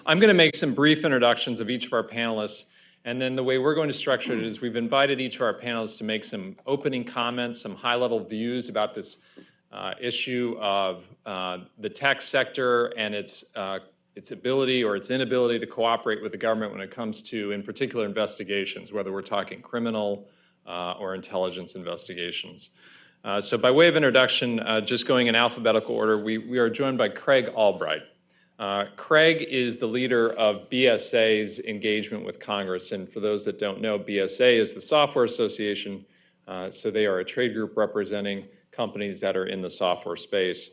I'm going to make some brief introductions of each of our panelists, and then the way we're going to structure it is we've invited each of our panelists to make some opening comments, some high-level views about this issue of the tech sector and its ability or its inability to cooperate with the government when it comes to, in particular, investigations, whether we're talking criminal or intelligence investigations. So by way of introduction, just going in alphabetical order, we are joined by Craig Albright. Craig is the leader of BSA's engagement with Congress. And for those that don't know, BSA is the Software Association. So they are a trade group representing companies that are in the software space.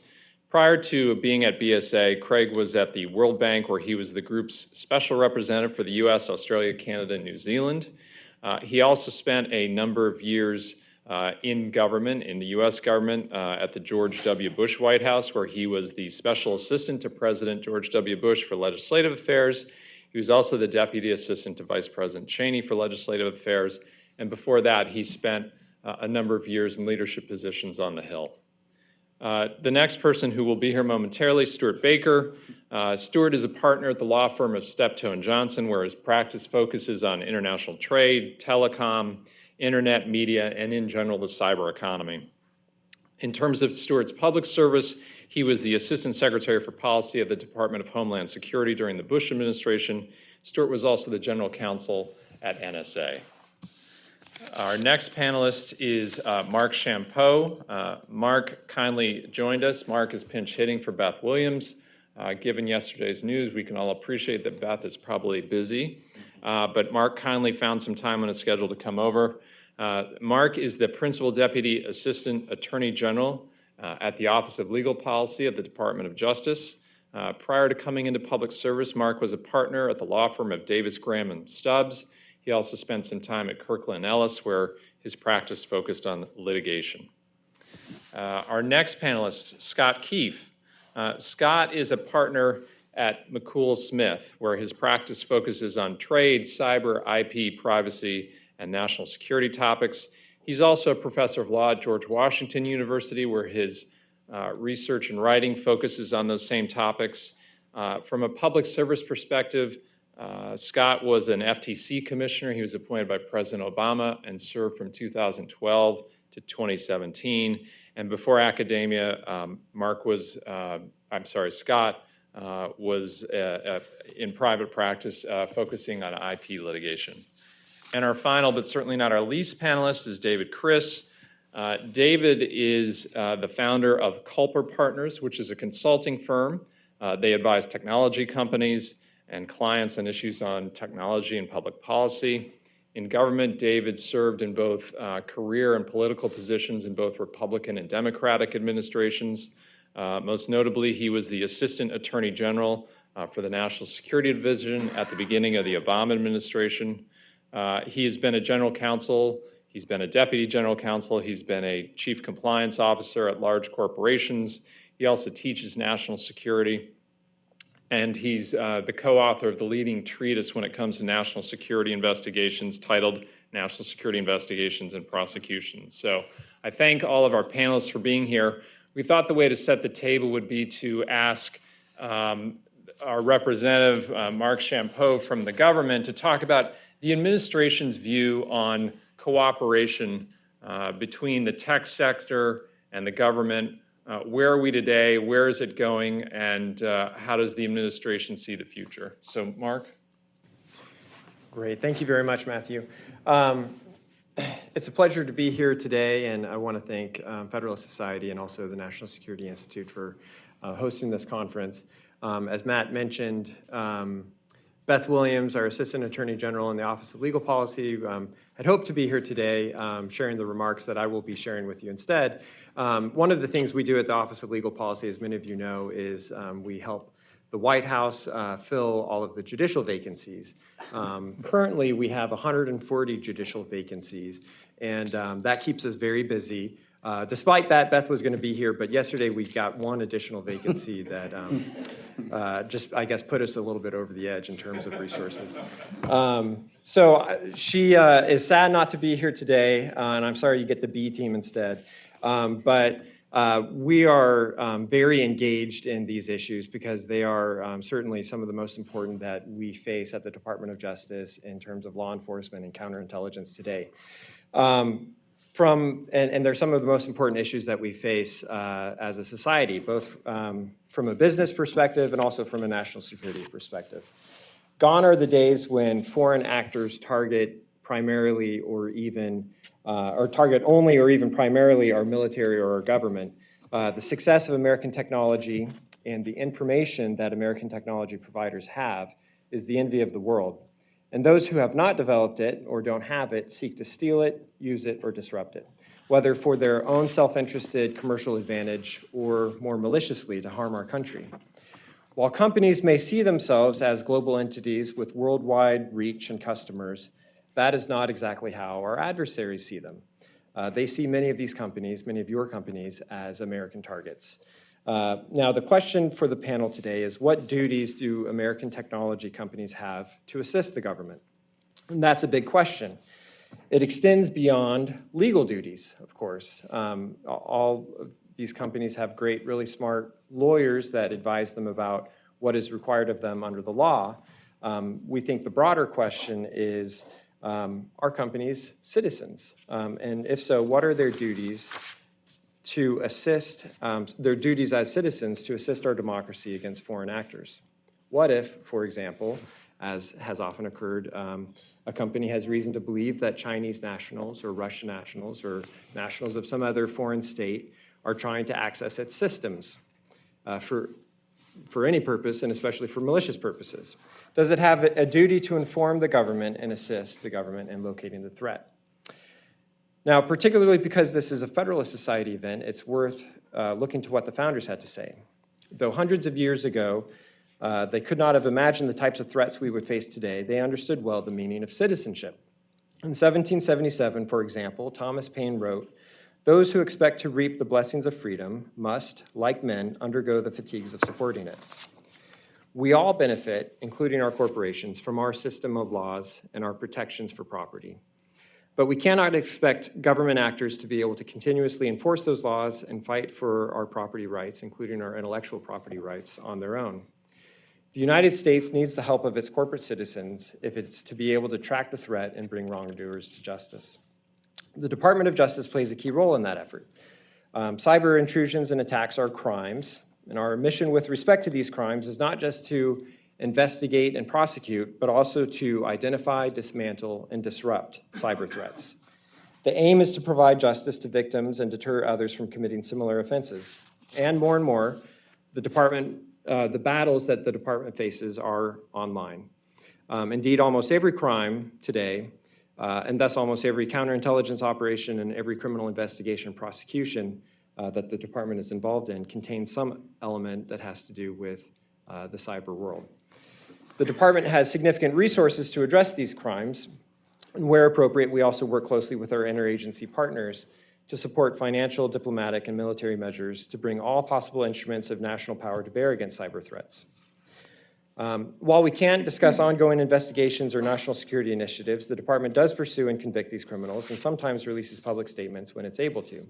Prior to being at BSA, Craig was at the World Bank, where he was the group's special representative for the US, Australia, Canada, and New Zealand. He also spent a number of years in government, in the US government, at the George W. Bush White House, where he was the special assistant to President George W. Bush for legislative affairs. He was also the deputy assistant to Vice President Cheney for legislative affairs. And before that, he spent a number of years in leadership positions on the Hill. The next person who will be here momentarily, Stewart Baker. Stewart is a partner at the law firm of Steptoe & Johnson, where his practice focuses on international trade, telecom, internet, media, and in general, the cyber economy. In terms of Stewart's public service, he was the Assistant Secretary for Policy at the Department of Homeland Security during the Bush administration. Stewart was also the General Counsel at NSA. Our next panelist is Mark Champeau. Mark kindly joined us. Mark is pinch hitting for Beth Williams. Given yesterday's news, we can all appreciate that Beth is probably busy. But Mark kindly found some time on his schedule to come over. Mark is the Principal Deputy Assistant Attorney General at the Office of Legal Policy at the Department of Justice. Prior to coming into public service, Mark was a partner at the law firm of Davis, Graham, and Stubbs. He also spent some time at Kirkland & Ellis, where his practice focused on litigation. Our next panelist, Scott Kieff. Scott is a partner at McCool Smith, where his practice focuses on trade, cyber, IP, privacy, and national security topics. He's also a professor of law at George Washington University, where his research and writing focuses on those same topics. From a public service perspective, Scott was an FTC commissioner. He was appointed by President Obama and served from 2012 to 2017. And before academia, Scott was in private practice focusing on IP litigation. And our final, but certainly not our least panelist, is David Kris. David is the founder of Culper Partners, which is a consulting firm. They advise technology companies and clients on issues on technology and public policy. In government, David served in both career and political positions in both Republican and Democratic administrations. Most notably, he was the Assistant Attorney General for the National Security Division at the beginning of the Obama administration. He has been a general counsel. He's been a deputy general counsel. He's been a chief compliance officer at large corporations. He also teaches national security. And he's the co-author of the leading treatise when it comes to national security investigations titled National Security Investigations and Prosecutions. So I thank all of our panelists for being here. We thought the way to set the table would be to ask our representative, Mark Champeau from the government, to talk about the administration's view on cooperation between the tech sector and the government. Where are we today? Where is it going? And how does the administration see the future? So, Mark? Great. Thank you very much, Matthew. It's a pleasure to be here today, and I want to thank Federalist Society and also the National Security Institute for hosting this conference. As Matt mentioned, Beth Williams, our Assistant Attorney General in the Office of Legal Policy, had hoped to be here today sharing the remarks that I will be sharing with you instead. One of the things we do at the Office of Legal Policy, as many of you know, is we help the White House fill all of the judicial vacancies. Currently, we have 140 judicial vacancies, and that keeps us very busy. Despite that, Beth was going to be here, but yesterday we got one additional vacancy that just, I guess, put us a little bit over the edge in terms of resources. So she is sad not to be here today, and I'm sorry you get the B team instead. But We are very engaged in these issues because they are certainly some of the most important that we face at the Department of Justice in terms of law enforcement and counterintelligence today. And they're some of the most important issues that we face as a society, both from a business perspective and also from a national security perspective. Gone are the days when foreign actors target primarily or target only or even primarily our military or our government. The success of American technology and the information that American technology providers have is the envy of the world. And those who have not developed it or don't have it seek to steal it, use it, or disrupt it, whether for their own self-interested commercial advantage or more maliciously to harm our country. While companies may see themselves as global entities with worldwide reach and customers, that is not exactly how our adversaries see them. They see many of these companies, many of your companies, as American targets. Now, the question for the panel today is, what duties do American technology companies have to assist the government? And that's a big question. It extends beyond legal duties, of course. All of these companies have great, really smart lawyers that advise them about what is required of them under the law. We think the broader question is, are companies citizens? And if so, what are their duties to assist, their duties as citizens to assist our democracy against foreign actors? What if, for example, as has often occurred, a company has reason to believe that Chinese nationals or Russian nationals or nationals of some other foreign state are trying to access its systems for any purpose, and especially for malicious purposes? Does it have a duty to inform the government and assist the government in locating the threat? Now, particularly because this is a Federalist Society event, it's worth looking to what the founders had to say. Though hundreds of years ago, they could not have imagined the types of threats we would face today, they understood well the meaning of citizenship. In 1777, for example, Thomas Paine wrote, "Those who expect to reap the blessings of freedom must, like men, undergo the fatigues of supporting it." We all benefit, including our corporations, from our system of laws and our protections for property. But we cannot expect government actors to be able to continuously enforce those laws and fight for our property rights, including our intellectual property rights, on their own. The United States needs the help of its corporate citizens if it's to be able to track the threat and bring wrongdoers to justice. The Department of Justice plays a key role in that effort. Cyber intrusions and attacks are crimes, and our mission with respect to these crimes is not just to investigate and prosecute, but also to identify, dismantle, and disrupt cyber threats. The aim is to provide justice to victims and deter others from committing similar offenses. And more, the battles that the department faces are online. Indeed, almost every crime today, and thus almost every counterintelligence operation and every criminal investigation and prosecution that the department is involved in contains some element that has to do with the cyber world. The department has significant resources to address these crimes, and where appropriate, we also work closely with our interagency partners to support financial, diplomatic, and military measures to bring all possible instruments of national power to bear against cyber threats. While we can't discuss ongoing investigations or national security initiatives, the department does pursue and convict these criminals and sometimes releases public statements when it's able to.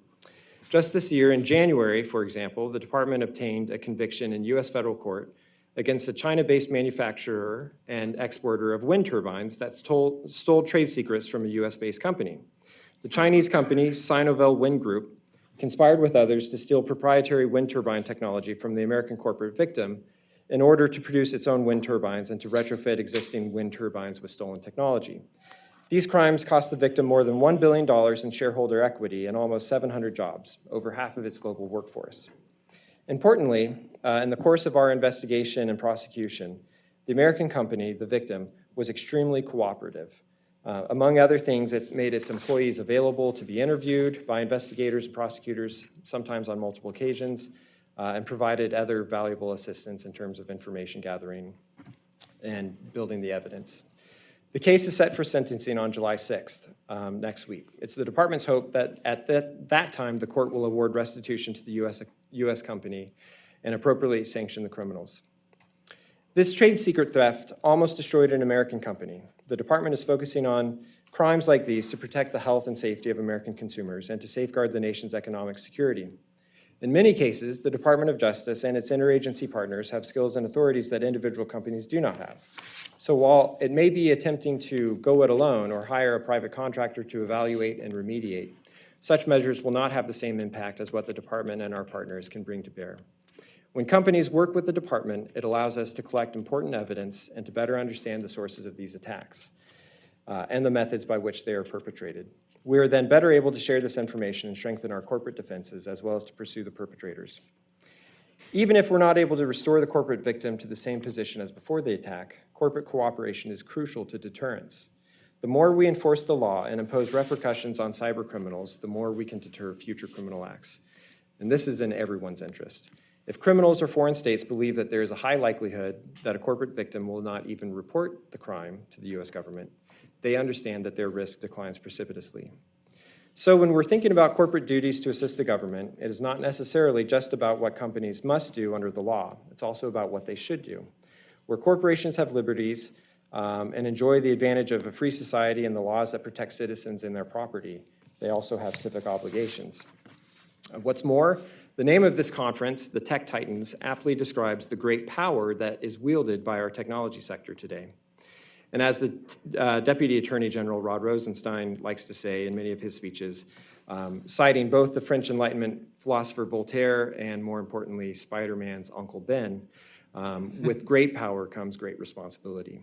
Just this year, in January, for example, the department obtained a conviction in U.S. federal court against a China-based manufacturer and exporter of wind turbines that stole trade secrets from a U.S.-based company. The Chinese company, Sinovel Wind Group, conspired with others to steal proprietary wind turbine technology from the American corporate victim in order to produce its own wind turbines and to retrofit existing wind turbines with stolen technology. These crimes cost the victim more than $1 billion in shareholder equity and almost 700 jobs, over half of its global workforce. Importantly, in the course of our investigation and prosecution, the American company, the victim, was extremely cooperative. Among other things, it made its employees available to be interviewed by investigators and prosecutors, sometimes on multiple occasions, and provided other valuable assistance in terms of information gathering and building the evidence. The case is set for sentencing on July 6th, next week. It's the department's hope that at that time, the court will award restitution to the U.S. company and appropriately sanction the criminals. This trade secret theft almost destroyed an American company. The department is focusing on crimes like these to protect the health and safety of American consumers and to safeguard the nation's economic security. In many cases, the Department of Justice and its interagency partners have skills and authorities that individual companies do not have. So while it may be attempting to go it alone or hire a private contractor to evaluate and remediate, such measures will not have the same impact as what the department and our partners can bring to bear. When companies work with the department, it allows us to collect important evidence and to better understand the sources of these attacks and the methods by which they are perpetrated. We are then better able to share this information and strengthen our corporate defenses as well as to pursue the perpetrators. Even if we're not able to restore the corporate victim to the same position as before the attack, corporate cooperation is crucial to deterrence. The more we enforce the law and impose repercussions on cyber criminals, the more we can deter future criminal acts. And this is in everyone's interest. If criminals or foreign states believe that there is a high likelihood that a corporate victim will not even report the crime to the US government, they understand that their risk declines precipitously. So when we're thinking about corporate duties to assist the government, it is not necessarily just about what companies must do under the law. It's also about what they should do. Where corporations have liberties and enjoy the advantage of a free society and the laws that protect citizens and their property, they also have civic obligations. What's more, the name of this conference, the Tech Titans, aptly describes the great power that is wielded by our technology sector today. And as the Deputy Attorney General Rod Rosenstein likes to say in many of his speeches, citing both the French Enlightenment philosopher Voltaire and, more importantly, Spider-Man's Uncle Ben, with great power comes great responsibility.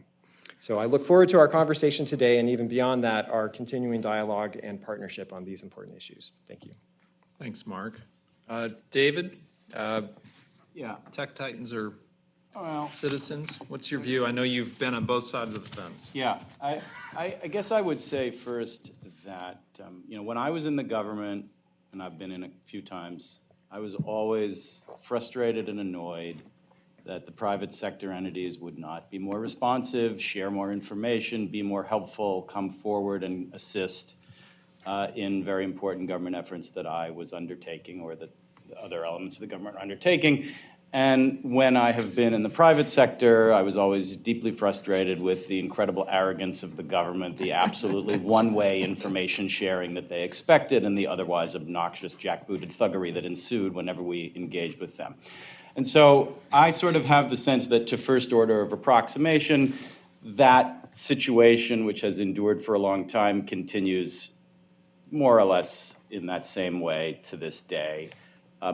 So I look forward to our conversation today and even beyond that, our continuing dialogue and partnership on these important issues. Thank you. Thanks, Mark. David? Yeah. Tech Titans are Well, citizens. What's your view? I know you've been on both sides of the fence. yeah. I guess I would say first that, when I was in the government, and I've been in a few times, I was always frustrated and annoyed that the private sector entities would not be more responsive, share more information, be more helpful, come forward and assist in very important government efforts that I was undertaking or that other elements of the government are undertaking. And when I have been in the private sector, I was always deeply frustrated with the incredible arrogance of the government, the absolutely one-way information sharing that they expected, and the otherwise obnoxious jackbooted thuggery that ensued whenever we engaged with them. And so I sort of have the sense that to first order of approximation, that situation, which has endured for a long time, continues more or less in that same way to this day.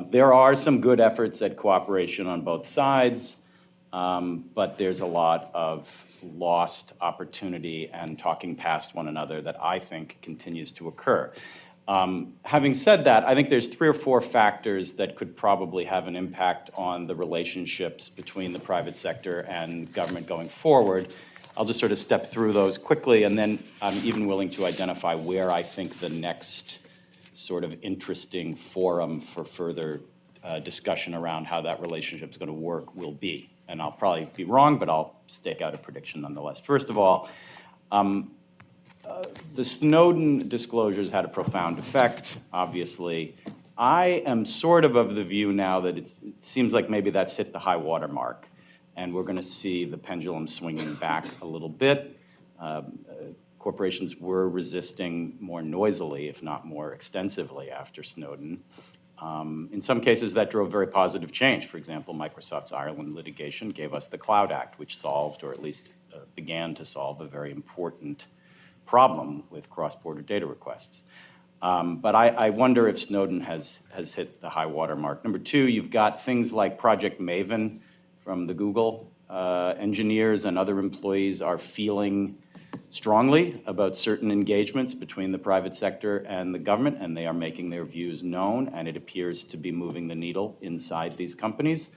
There are some good efforts at cooperation on both sides, but there's a lot of lost opportunity and talking past one another that I think continues to occur. Having said that, I think there's 3 or 4 factors that could probably have an impact on the relationships between the private sector and government going forward. I'll just sort of step through those quickly, and then I'm even willing to identify where I think the next sort of interesting forum for further discussion around how that relationship is going to work will be. And I'll probably be wrong, but I'll stake out a prediction nonetheless. First of all, the Snowden disclosures had a profound effect, obviously. I am sort of the view now that it seems like maybe that's hit the high water mark, and we're going to see the pendulum swinging back a little bit. Corporations were resisting more noisily, if not more extensively, after Snowden. In some cases, that drove very positive change. For example, Microsoft's Ireland litigation gave us the Cloud Act, which solved, or at least began to solve, a very important problem with cross-border data requests. But I wonder if Snowden has hit the high water mark. Number 2, you've got things like Project Maven from the Google. Engineers and other employees are feeling strongly about certain engagements between the private sector and the government, and they are making their views known, and it appears to be moving the needle inside these companies.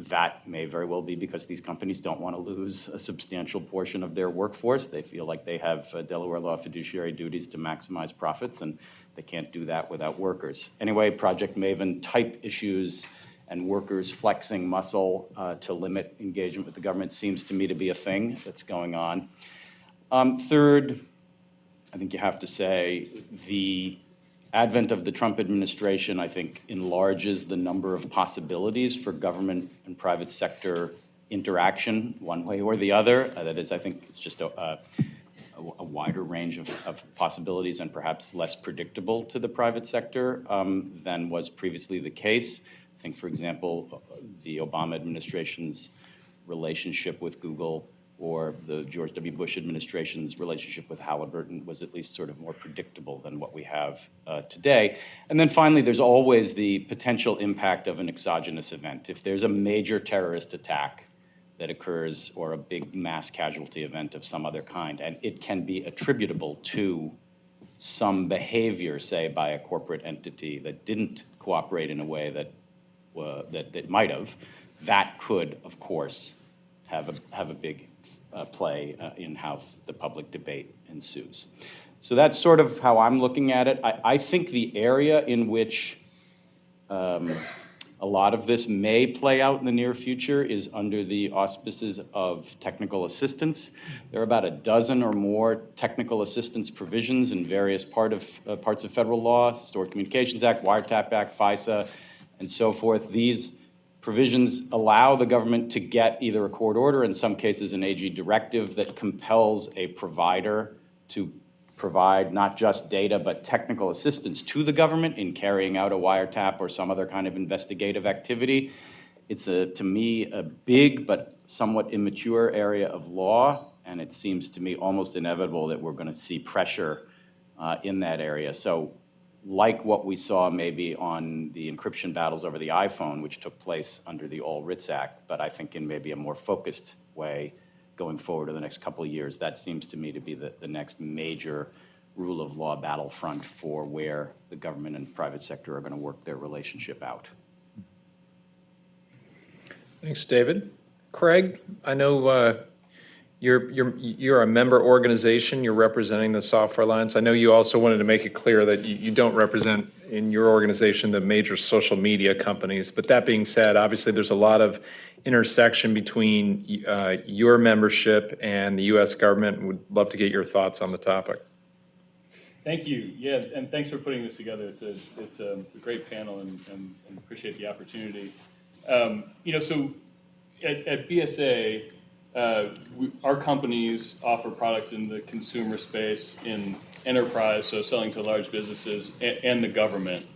That may very well be because these companies don't want to lose a substantial portion of their workforce. They feel like they have Delaware law fiduciary duties to maximize profits, and they can't do that without workers. Anyway, Project Maven type issues and workers flexing muscle to limit engagement with the government seems to me to be a thing that's going on. Third, I think you have to say the advent of the Trump administration, I think, enlarges the number of possibilities for government and private sector interaction one way or the other. That is, I think it's just a wider range of possibilities and perhaps less predictable to the private sector than was previously the case. I think, for example, the Obama administration's relationship with Google or the George W. Bush administration's relationship with Halliburton was at least sort of more predictable than what we have today. And then finally, there's always the potential impact of an exogenous event. If there's a major terrorist attack that occurs or a big mass casualty event of some other kind, and it can be attributable to some behavior, say, by a corporate entity that didn't cooperate in a way that might have, that could, of course, have a big play in how the public debate ensues. So that's sort of how I'm looking at it. I think the area in which a lot of this may play out in the near future is under the auspices of technical assistance. There are about a dozen or more technical assistance provisions in various parts of federal law, Stored Communications Act, Wiretap Act, FISA, and so forth. These provisions allow the government to get either a court order, in some cases an AG directive, that compels a provider to provide not just data but technical assistance to the government in carrying out a wiretap or some other kind of investigative activity. It's, to me, a big but somewhat immature area of law, and it seems to me almost inevitable that we're going to see pressure in that area. So like what we saw maybe on the encryption battles over the iPhone, which took place under the All Writs Act, but I think in maybe a more focused way going forward in the next couple of years, that seems to me to be the next major rule of law battlefront for where the government and private sector are going to work their relationship out. Thanks, David. Craig, I know you're a member organization. You're representing the Software Alliance. I know you also wanted to make it clear that you don't represent in your organization the major social media companies. But that being said, obviously there's a lot of intersection between your membership and the U.S. government. Would love to get your thoughts on the topic. Thank you. Yeah, and thanks for putting this together. It's a great panel, and appreciate the opportunity. So at BSA, our companies offer products in the consumer space, in enterprise, so selling to large businesses, and the government.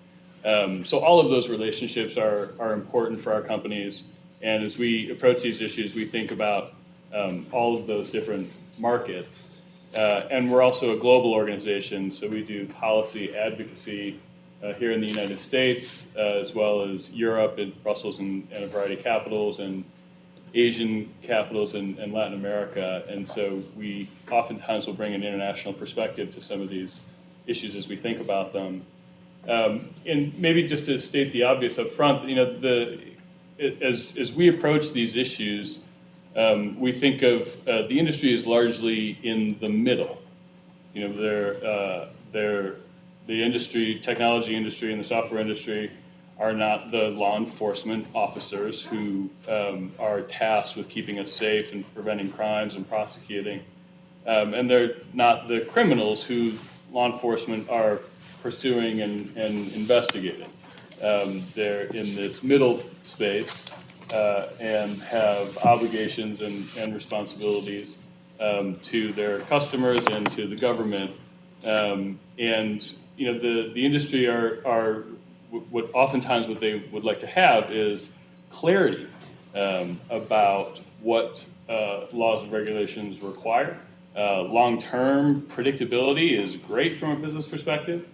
So all of those relationships are important for our companies. And as we approach these issues, we think about all of those different markets. And we're also a global organization, so we do policy advocacy here in the United States, as well as Europe and Brussels and a variety of capitals, and Asian capitals and Latin America. And so we oftentimes will bring an international perspective to some of these issues as we think about them. And maybe just to state the obvious up front, as we approach these issues, we think of the industry as largely in the middle. The industry, technology industry and the software industry are not the law enforcement officers who are tasked with keeping us safe and preventing crimes and prosecuting. And they're not the criminals who law enforcement are pursuing and investigating. They're in this middle space and have obligations and responsibilities to their customers and to the government. The industry are what oftentimes what they would like to have is clarity about what laws and regulations require. Long-term predictability is great from a business perspective,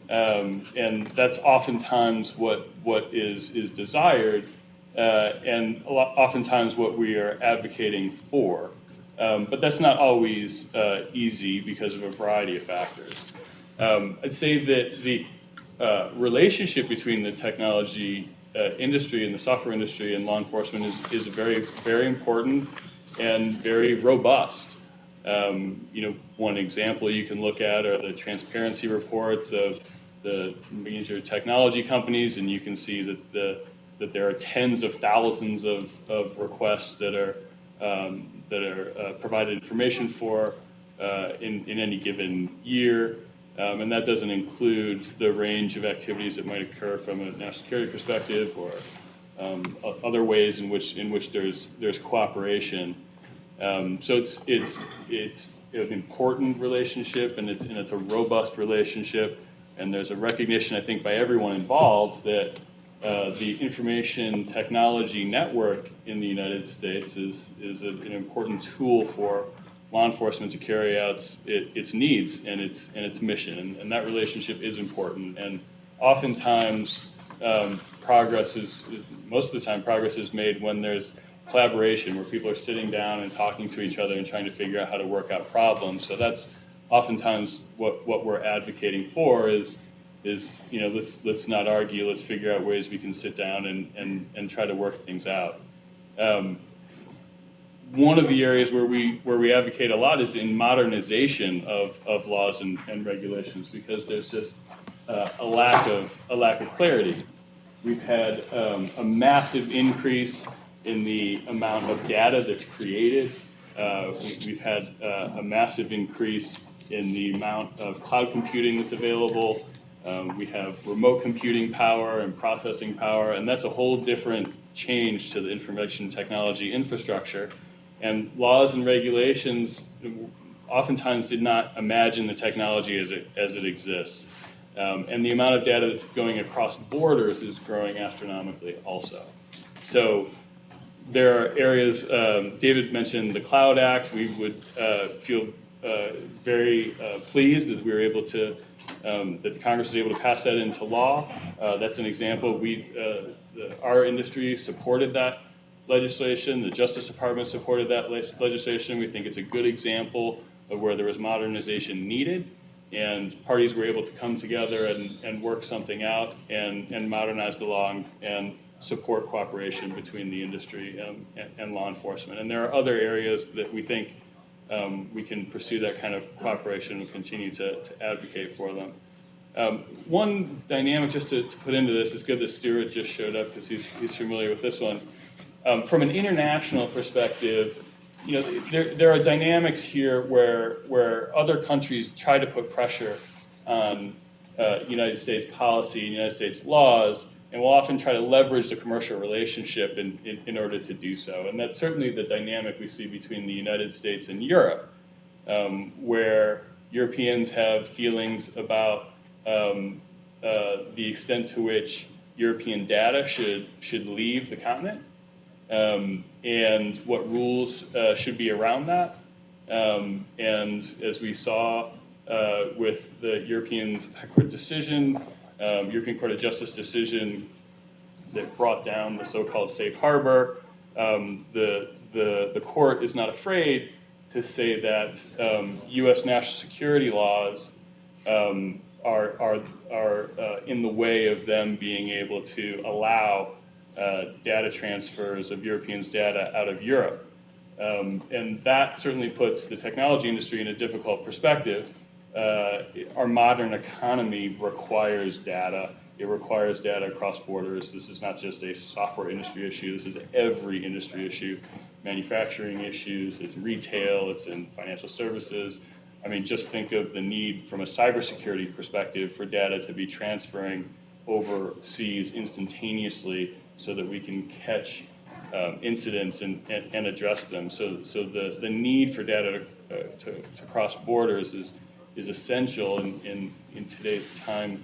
and that's oftentimes what is desired, and oftentimes what we are advocating for. But that's not always easy because of a variety of factors. I'd say that the relationship between the technology industry and the software industry and law enforcement is very, very important and very robust. One example you can look at are the transparency reports of the major technology companies, and you can see that there are tens of thousands of requests that are provided information for in any given year. And that doesn't include the range of activities that might occur from a national security perspective or other ways in which there's cooperation. So it's an important relationship, and it's a robust relationship. And there's a recognition, I think, by everyone involved that the information technology network in the United States is an important tool for law enforcement to carry out its needs and its mission, and that relationship is important. And oftentimes, most of the time, progress is made when there's collaboration, where people are sitting down and talking to each other and trying to figure out how to work out problems. So that's oftentimes what we're advocating for is let's not argue, let's figure out ways we can sit down and try to work things out. One of the areas where we advocate a lot is in modernization of laws and regulations, because there's just a lack of clarity. We've had a massive increase in the amount of data that's created. We've had a massive increase in the amount of cloud computing that's available. We have remote computing power and processing power, and that's a whole different change to the information technology infrastructure. And laws and regulations oftentimes did not imagine the technology as it exists. And the amount of data that's going across borders is growing astronomically also. So there are areas, David mentioned the Cloud Act. We would feel very pleased that we were able to, that the Congress was able to pass that into law. That's an example. Our industry supported that legislation. The Justice Department supported that legislation. We think it's a good example of where there was modernization needed, and parties were able to come together and work something out and modernize the law and support cooperation between the industry and law enforcement. And there are other areas that we think we can pursue that kind of cooperation and continue to advocate for them. One dynamic, just to put into this, it's good that Stewart just showed up because he's familiar with this one. From an international perspective, there are dynamics here where other countries try to put pressure on United States policy and United States laws, and will often try to leverage the commercial relationship in order to do so. And that's certainly the dynamic we see between the United States and Europe, where Europeans have feelings about the extent to which European data should leave the continent, and what rules should be around that. And as we saw with the European High Court decision, European Court of Justice decision that brought down the so-called safe harbor, the court is not afraid to say that U.S. national security laws are in the way of them being able to allow data transfers of Europeans' data out of Europe. And that certainly puts the technology industry in a difficult perspective. Our modern economy requires data. It requires data across borders. This is not just a software industry issue. This is every industry issue. Manufacturing issues, it's retail, it's in financial services. I mean, just think of the need from a cybersecurity perspective for data to be transferring overseas instantaneously so that we can catch incidents and address them. So the need for data to cross borders is essential in today's time.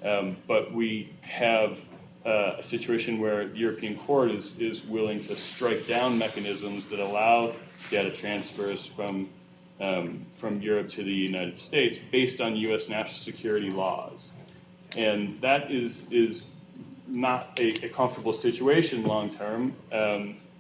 But we have a situation where the European Court is willing to strike down mechanisms that allow data transfers from Europe to the United States based on U.S. national security laws. And that is not a comfortable situation long term,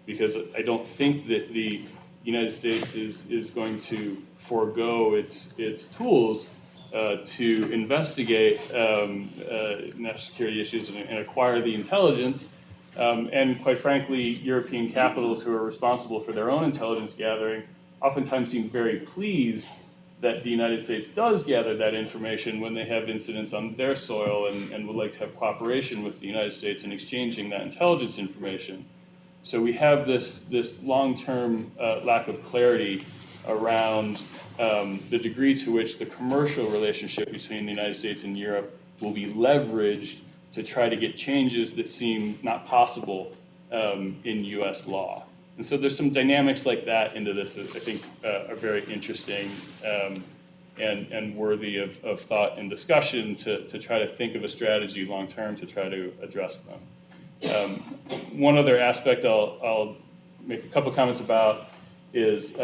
because I don't think that the United States is going to forego its tools to investigate national security issues and acquire the intelligence. And quite frankly, European capitals who are responsible for their own intelligence gathering oftentimes seem very pleased that the United States does gather that information when they have incidents on their soil and would like to have cooperation with the United States in exchanging that intelligence information. So we have this long-term lack of clarity around the degree to which the commercial relationship between the United States and Europe will be leveraged to try to get changes that seem not possible in U.S. law. And so there's some dynamics like that into this that I think are very interesting and worthy of thought and discussion to try to think of a strategy long-term to try to address them. One other aspect I'll make a couple comments about is,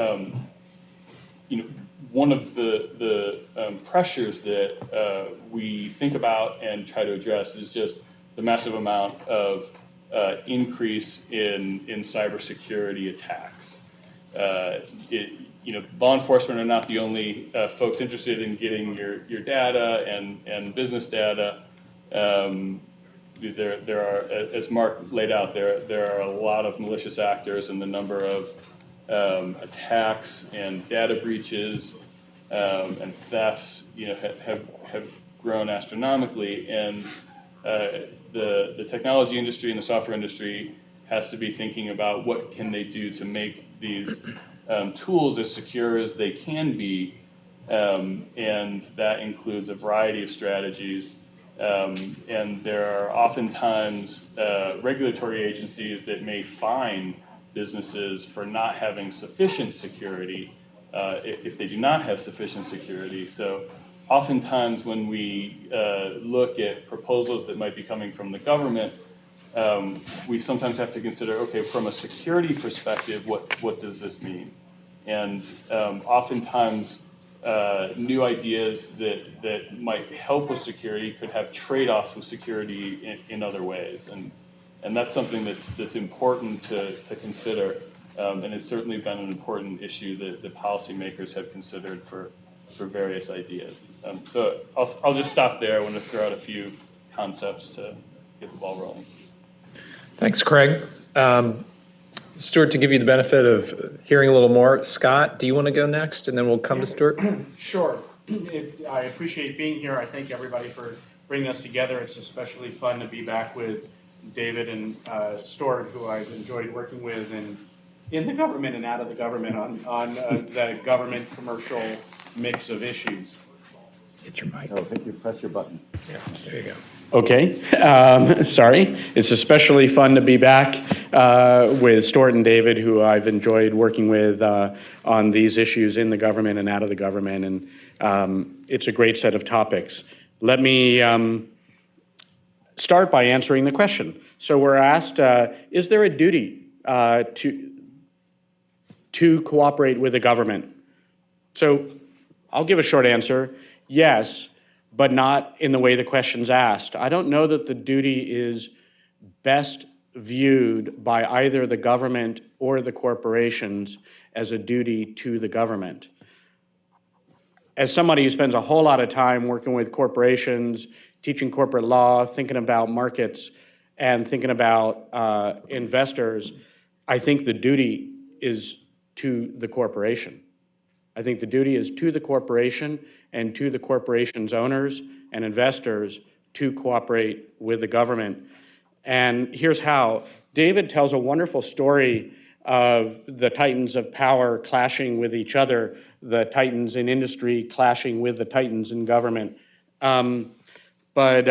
one of the pressures that we think about and try to address is just the massive amount of increase in cybersecurity attacks. Law enforcement are not the only folks interested in getting your data and business data. There are, as Mark laid out, there are a lot of malicious actors, and the number of attacks and data breaches and thefts, have grown astronomically, and the technology industry and the software industry has to be thinking about what can they do to make these tools as secure as they can be, and that includes a variety of strategies. And there are oftentimes regulatory agencies that may fine businesses for not having sufficient security if they do not have sufficient security. So oftentimes when we look at proposals that might be coming from the government, we sometimes have to consider, okay, from a security perspective, what does this mean? And oftentimes new ideas that might help with security could have trade-offs with security in other ways. And that's something that's important to consider, and it's certainly been an important issue that policymakers have considered for various ideas. So I'll just stop there. I want to throw out a few concepts to get the ball rolling. Thanks, Craig. Stuart, to give you the benefit of hearing a little more, Scott, do you want to go next, and then we'll come to Stuart? Sure. I appreciate being here. I thank everybody for bringing us together. It's especially fun to be back with David and Stewart, who I've enjoyed working with in the government and out of the government on the government commercial mix of issues. Get your mic. Oh, press your button. Yeah, there you go. Okay, sorry. It's especially fun to be back with Stewart and David, who I've enjoyed working with on these issues in the government and out of the government, and it's a great set of topics. Let me start by answering the question. So we're asked, is there a duty to cooperate with the government? So I'll give a short answer, yes, but not in the way the question's asked. I don't know that the duty is best viewed by either the government or the corporations as a duty to the government. As somebody who spends a whole lot of time working with corporations, teaching corporate law, thinking about markets, and thinking about investors, I think the duty is to the corporation. I think the duty is to the corporation and to the corporation's owners and investors to cooperate with the government. And here's how. David tells a wonderful story of the titans of power clashing with each other, the titans in industry clashing with the titans in government. But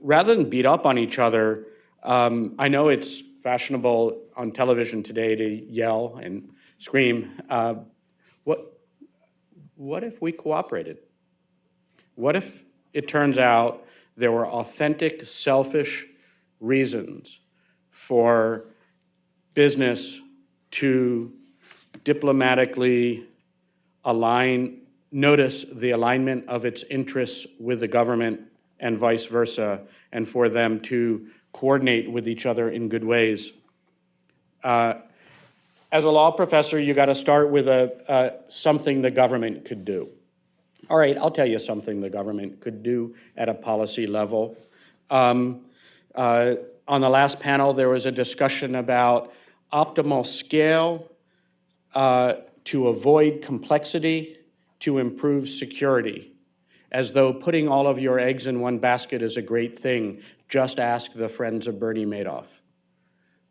rather than beat up on each other, I know it's fashionable on television today to yell and scream. What if we cooperated? What if it turns out there were authentic, selfish reasons for business to diplomatically notice the alignment of its interests with the government and vice versa, and for them to coordinate with each other in good ways? As a law professor, you got to start with something the government could do. All right, I'll tell you something the government could do at a policy level. On the last panel, there was a discussion about optimal scale to avoid complexity, to improve security, as though putting all of your eggs in one basket is a great thing. Just ask the friends of Bernie Madoff.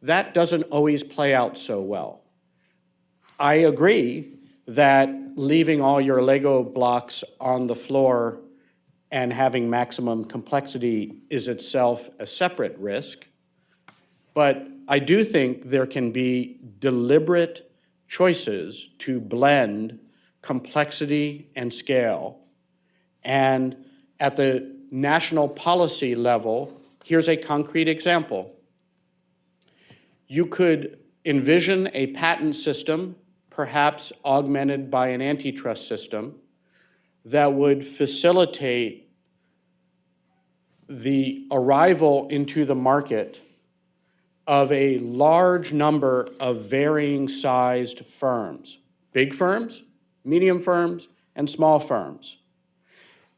That doesn't always play out so well. I agree that leaving all your Lego blocks on the floor and having maximum complexity is itself a separate risk. But I do think there can be deliberate choices to blend complexity and scale. And at the national policy level, here's a concrete example. You could envision a patent system, perhaps augmented by an antitrust system, that would facilitate the arrival into the market of a large number of varying sized firms, big firms, medium firms, and small firms.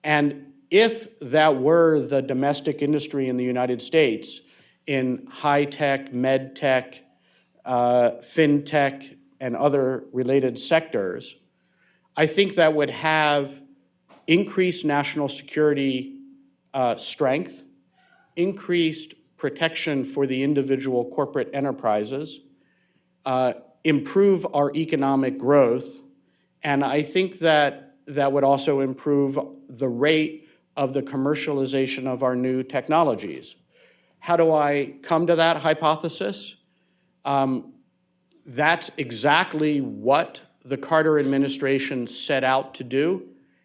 And if that were the domestic industry in the United States, in high-tech, med-tech, fintech, and other related sectors, I think that would have increased national security strength, increased protection for the individual corporate enterprises, improve our economic growth, and I think that that would also improve the rate of the commercialization of our new technologies. How do I come to that hypothesis? That's exactly what the Carter administration set out to do,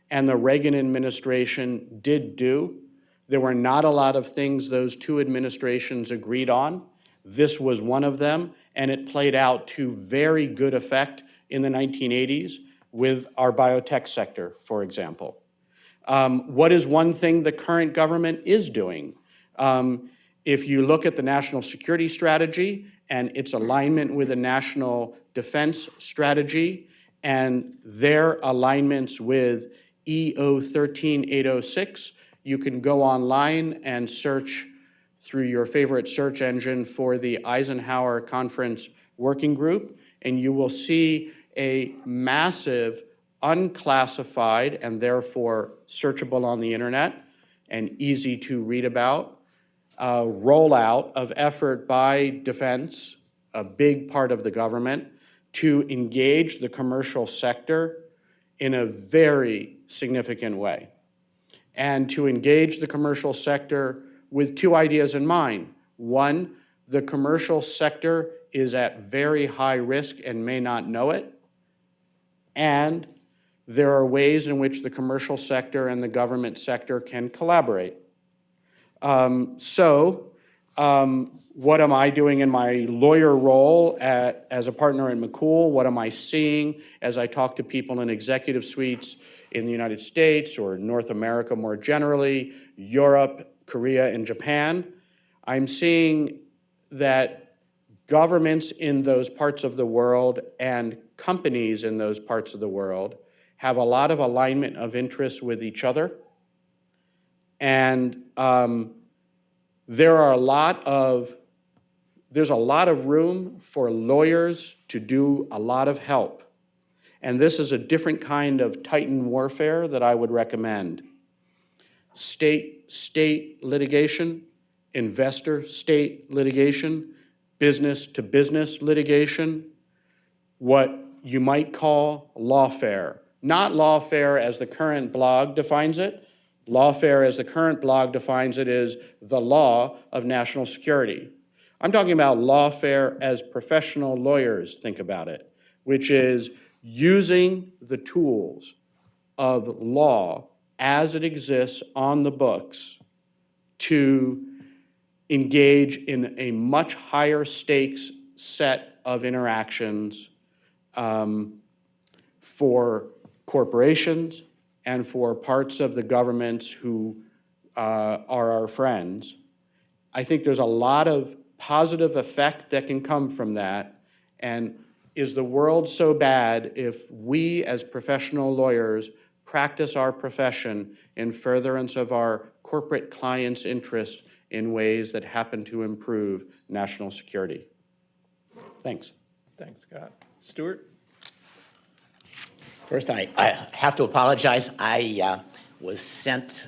and the Reagan administration did do. There were not a lot of things those two administrations agreed on. This was one of them, and it played out to very good effect in the 1980s with our biotech sector, for example. What is one thing the current government is doing? If you look at the national security strategy and its alignment with the national defense strategy and their alignments with EO 13806, you can go online and search through your favorite search engine for the Eisenhower Conference Working Group, and you will see a massive, unclassified, and therefore searchable on the internet and easy to read about, rollout of effort by defense, a big part of the government, to engage the commercial sector in a very significant way. And to engage the commercial sector with two ideas in mind. One, the commercial sector is at very high risk and may not know it. And there are ways in which the commercial sector and the government sector can collaborate. What am I doing in my lawyer role as a partner in McCool? What am I seeing as I talk to people in executive suites in the United States or North America more generally, Europe, Korea, and Japan? I'm seeing that governments in those parts of the world and companies in those parts of the world have a lot of alignment of interests with each other. And there's a lot of room for lawyers to do a lot of help. And this is a different kind of Titan warfare that I would recommend. State litigation, investor-state litigation, business-to-business litigation, what you might call lawfare. Not lawfare as the current blog defines it. Lawfare as the current blog defines it is the law of national security. I'm talking about lawfare as professional lawyers think about it, which is using the tools of law as it exists on the books to engage in a much higher stakes set of interactions for corporations and for parts of the governments who are our friends. I think there's a lot of positive effect that can come from that. And is the world so bad if we as professional lawyers practice our profession in furtherance of our corporate clients' interests in ways that happen to improve national security? Thanks. Thanks, Scott. Stewart? First, I have to apologize. I was sent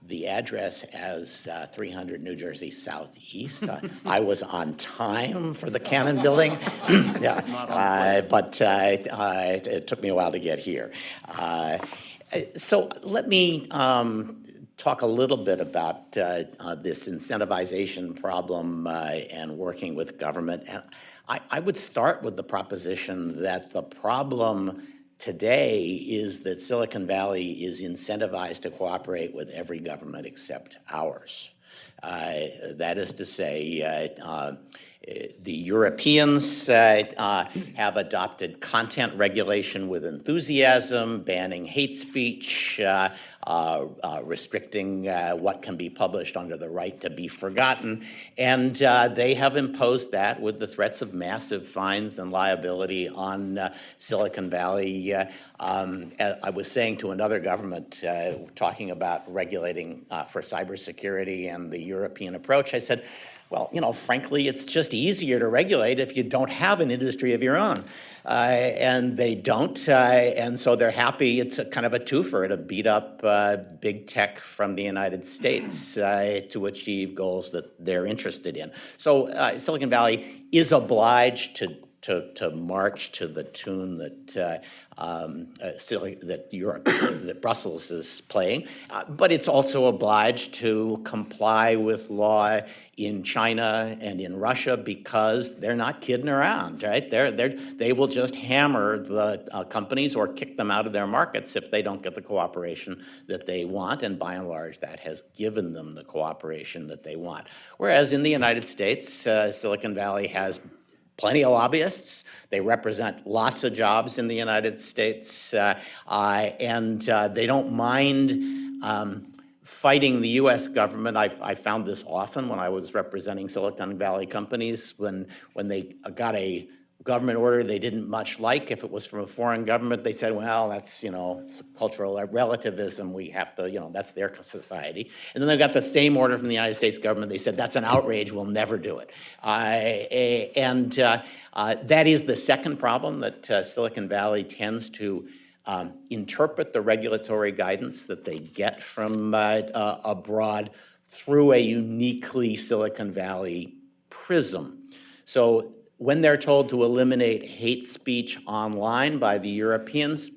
the address as 300 New Jersey Southeast. I was on time for the Cannon Building, but it took me a while to get here. So let me talk a little bit about this incentivization problem and working with government. And I would start with the proposition that the problem today is that Silicon Valley is incentivized to cooperate with every government except ours. That is to say, the Europeans have adopted content regulation with enthusiasm, banning hate speech, restricting what can be published under the right to be forgotten, and they have imposed that with the threats of massive fines and liability on Silicon Valley. I was saying to another government, talking about regulating for cybersecurity and the European approach, I said, well, frankly, it's just easier to regulate if you don't have an industry of your own. And they don't, and so they're happy. It's a kind of a twofer to beat up big tech from the United States to achieve goals that they're interested in. So Silicon Valley is obliged to march to the tune that that Brussels is playing, but it's also obliged to comply with law in China and in Russia because they're not kidding around, right? They will just hammer the companies or kick them out of their markets if they don't get the cooperation that they want, and by and large, that has given them the cooperation that they want. Whereas in the United States, Silicon Valley has plenty of lobbyists. They represent lots of jobs in the United States, and they don't mind fighting the U.S. government. I found this often when I was representing Silicon Valley companies. When they got a government order they didn't much like, if it was from a foreign government, they said, well, that's, cultural relativism. We have to, that's their society. And then they got the same order from the United States government. They said, that's an outrage. We'll never do it. That is the second problem, that Silicon Valley tends to interpret the regulatory guidance that they get from abroad through a uniquely Silicon Valley prism. So when they're told to eliminate hate speech online by the Europeans,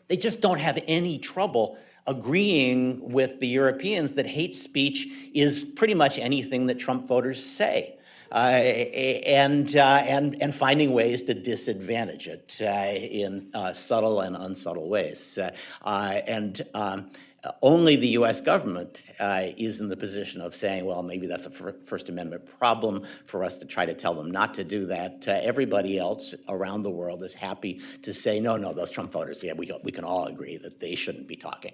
they just don't have any trouble agreeing with the Europeans that hate speech is pretty much anything that Trump voters say. And finding ways to disadvantage it in subtle and unsubtle ways. Only the U.S. government is in the position of saying, well, maybe that's a First Amendment problem for us to try to tell them not to do that. Everybody else around the world is happy to say, no, those Trump voters, yeah, we can all agree that they shouldn't be talking.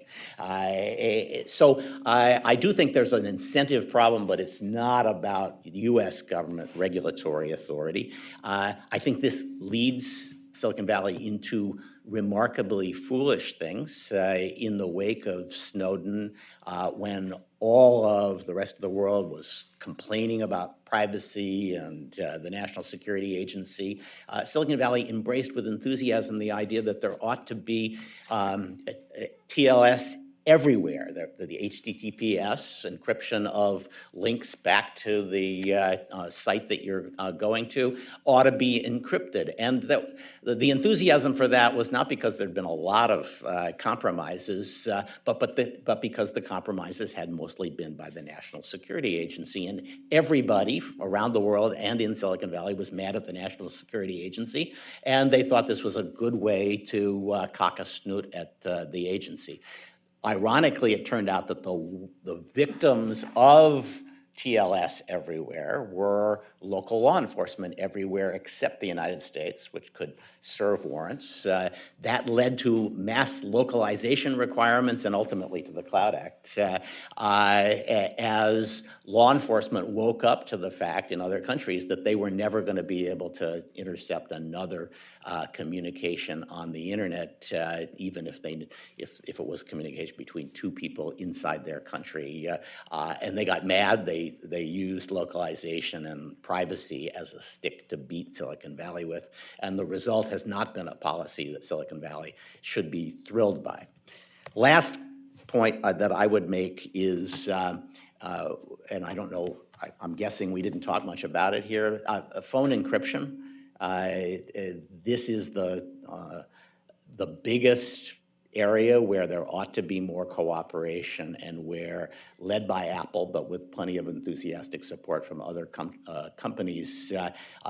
So I do think there's an incentive problem, but it's not about U.S. government regulatory authority. I think this leads Silicon Valley into remarkably foolish things in the wake of Snowden, when all of the rest of the world was complaining about privacy and the National Security Agency. Silicon Valley embraced with enthusiasm the idea that there ought to be TLS everywhere. The HTTPS encryption of links back to the site that you're going to ought to be encrypted. And the enthusiasm for that was not because there'd been a lot of compromises, but because the compromises had mostly been by the National Security Agency. And everybody around the world and in Silicon Valley was mad at the National Security Agency, and they thought this was a good way to cock a snoot at the agency. Ironically, it turned out that the victims of TLS everywhere were local law enforcement everywhere except the United States, which could serve warrants. That led to mass localization requirements and ultimately to the Cloud Act, as law enforcement woke up to the fact in other countries that they were never going to be able to intercept another communication on the internet, even if it was a communication between two people inside their country. And they got mad. They used localization and privacy as a stick to beat Silicon Valley with, and the result has not been a policy that Silicon Valley should be thrilled by. Last point that I would make is, and I don't know, I'm guessing we didn't talk much about it here, phone encryption. This is the biggest area where there ought to be more cooperation and where, led by Apple, but with plenty of enthusiastic support from other companies,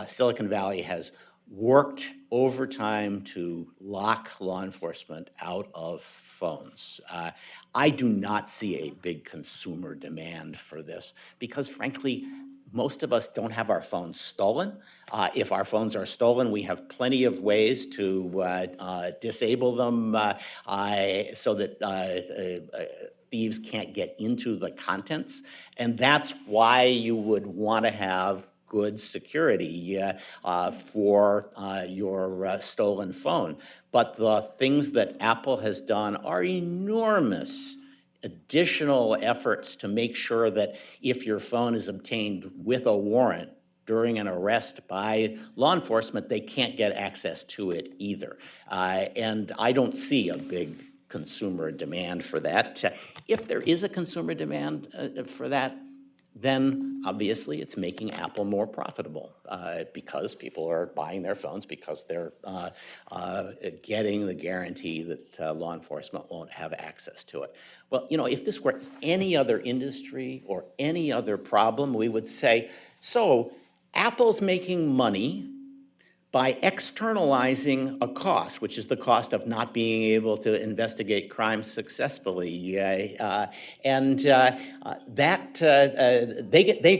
Silicon Valley has worked overtime to lock law enforcement out of phones. I do not see a big consumer demand for this because, frankly, most of us don't have our phones stolen. If our phones are stolen, we have plenty of ways to disable them so that thieves can't get into the contents. And that's why you would want to have good security for your stolen phone. But the things that Apple has done are enormous additional efforts to make sure that if your phone is obtained with a warrant during an arrest by law enforcement, they can't get access to it either. And I don't see a big consumer demand for that. If there is a consumer demand for that, then obviously it's making Apple more profitable because people are buying their phones because they're getting the guarantee that law enforcement won't have access to it. Well, you know, if this were any other industry or any other problem, we would say, so Apple's making money by externalizing a cost, which is the cost of not being able to investigate crimes successfully. They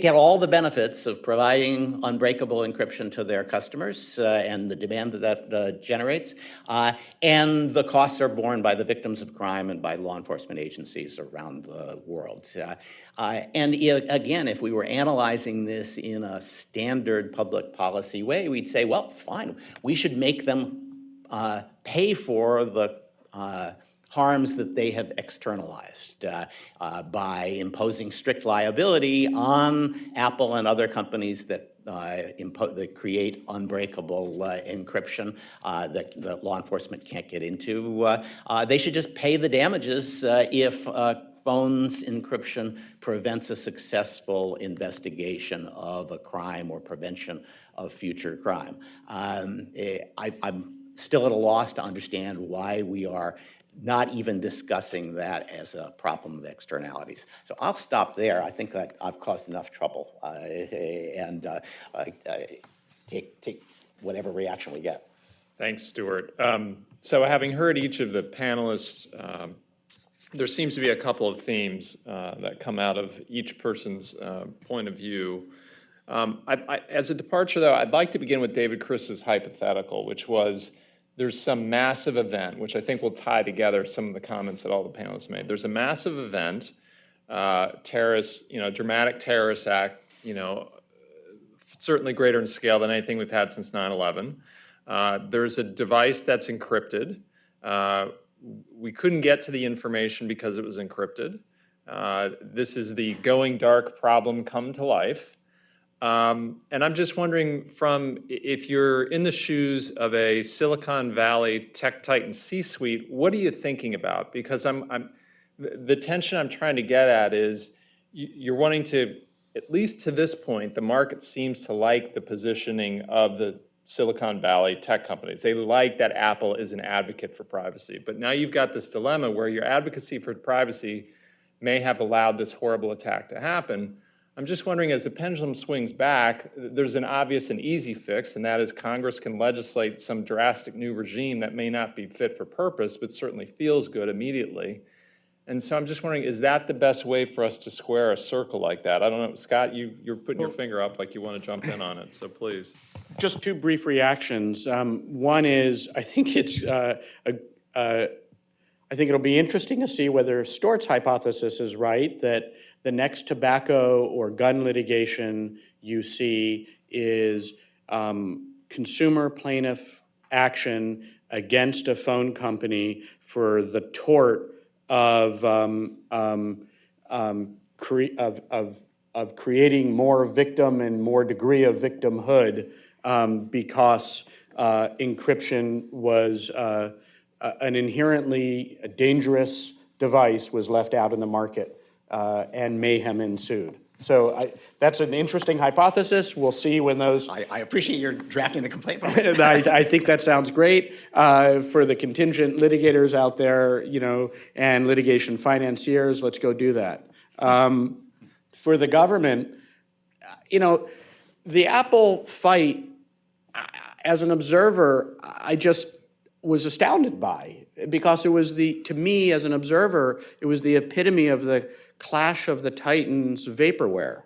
get all the benefits of providing unbreakable encryption to their customers and the demand that generates. And the costs are borne by the victims of crime and by law enforcement agencies around the world. And again, if we were analyzing this in a standard public policy way, we'd say, well, fine, we should make them pay for the harms that they have externalized by imposing strict liability on Apple and other companies that create unbreakable encryption that law enforcement can't get into. They should just pay the damages if phone's encryption prevents a successful investigation of a crime or prevention of future crime. I'm still at a loss to understand why we are not even discussing that as a problem of externalities. So I'll stop there. I think that I've caused enough trouble and take whatever reaction we get. Thanks, Stewart. So having heard each of the panelists, there seems to be a couple of themes that come out of each person's point of view. As a departure, though, I'd like to begin with David Kris's hypothetical, which was there's some massive event, which I think will tie together some of the comments that all the panelists made. There's a massive event, terrorist, dramatic terrorist act, certainly greater in scale than anything we've had since 9/11. There's a device that's encrypted. We couldn't get to the information because it was encrypted. This is the going dark problem come to life. And I'm just wondering, if you're in the shoes of a Silicon Valley tech titan C-suite, what are you thinking about? Because the tension I'm trying to get at is you're wanting to, at least to this point, the market seems to like the positioning of the Silicon Valley tech companies. They like that Apple is an advocate for privacy. But now you've got this dilemma where your advocacy for privacy may have allowed this horrible attack to happen. I'm just wondering, as the pendulum swings back, there's an obvious and easy fix, and that is Congress can legislate some drastic new regime that may not be fit for purpose, but certainly feels good immediately. And so I'm just wondering, is that the best way for us to square a circle like that? I don't know, Scott, you're putting your finger up like you want to jump in on it, so please. Just two brief reactions. One is, I think it'll be interesting to see whether Stuart's hypothesis is right, that the next tobacco or gun litigation you see is consumer plaintiff action against a phone company for the tort of creating more victim and more degree of victimhood because encryption was an inherently dangerous device was left out in the market and mayhem ensued. So that's an interesting hypothesis. We'll see when those. I appreciate your drafting the complaint. I think that sounds great for the contingent litigators out there, and litigation financiers. Let's go do that. For the government, the Apple fight, as an observer, I just was astounded by, because it was to me as an observer, it was the epitome of the clash of the titans vaporware.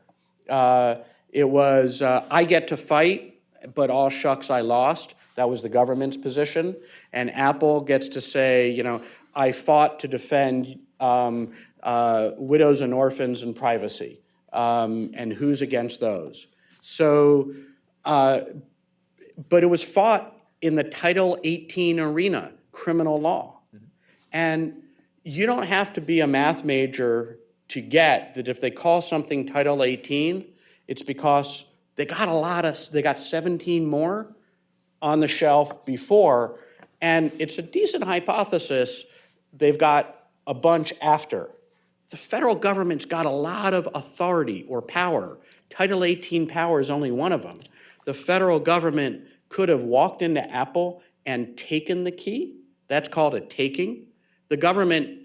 It was, I get to fight, but all shucks, I lost. That was the government's position. And Apple gets to say, I fought to defend widows and orphans and privacy. And who's against those? So, but it was fought in the Title 18 arena, criminal law. And you don't have to be a math major to get that if they call something Title 18, it's because they got 17 more on the shelf before, and it's a decent hypothesis they've got a bunch after. The federal government's got a lot of authority or power. Title 18 power is only one of them. The federal government could have walked into Apple and taken the key. That's called a taking. The government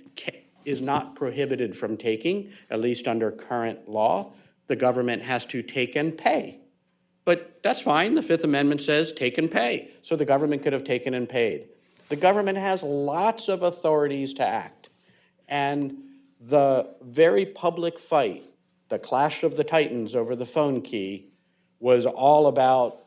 is not prohibited from taking, at least under current law. The government has to take and pay. But that's fine. The Fifth Amendment says take and pay. So the government could have taken and paid. The government has lots of authorities to act. And the very public fight, the clash of the titans over the phone key, was all about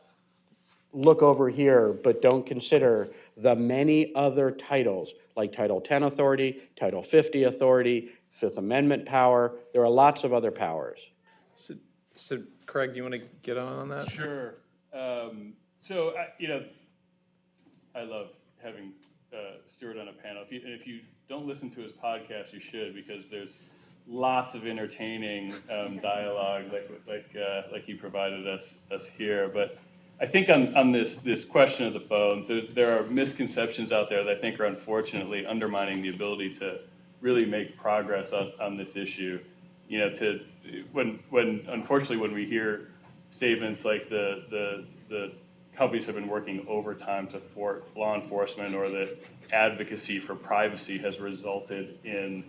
look over here, but don't consider the many other titles, like Title 10 authority, Title 50 authority, Fifth Amendment power. There are lots of other powers. So Craig, do you want to get on that? Sure. I love having Stewart on a panel. If you don't listen to his podcast, you should, because there's lots of entertaining dialogue like he provided us here. But I think on this question of the phones, there are misconceptions out there that I think are unfortunately undermining the ability to really make progress on this issue. Unfortunately when we hear statements like the companies have been working overtime to thwart law enforcement, or that advocacy for privacy has resulted in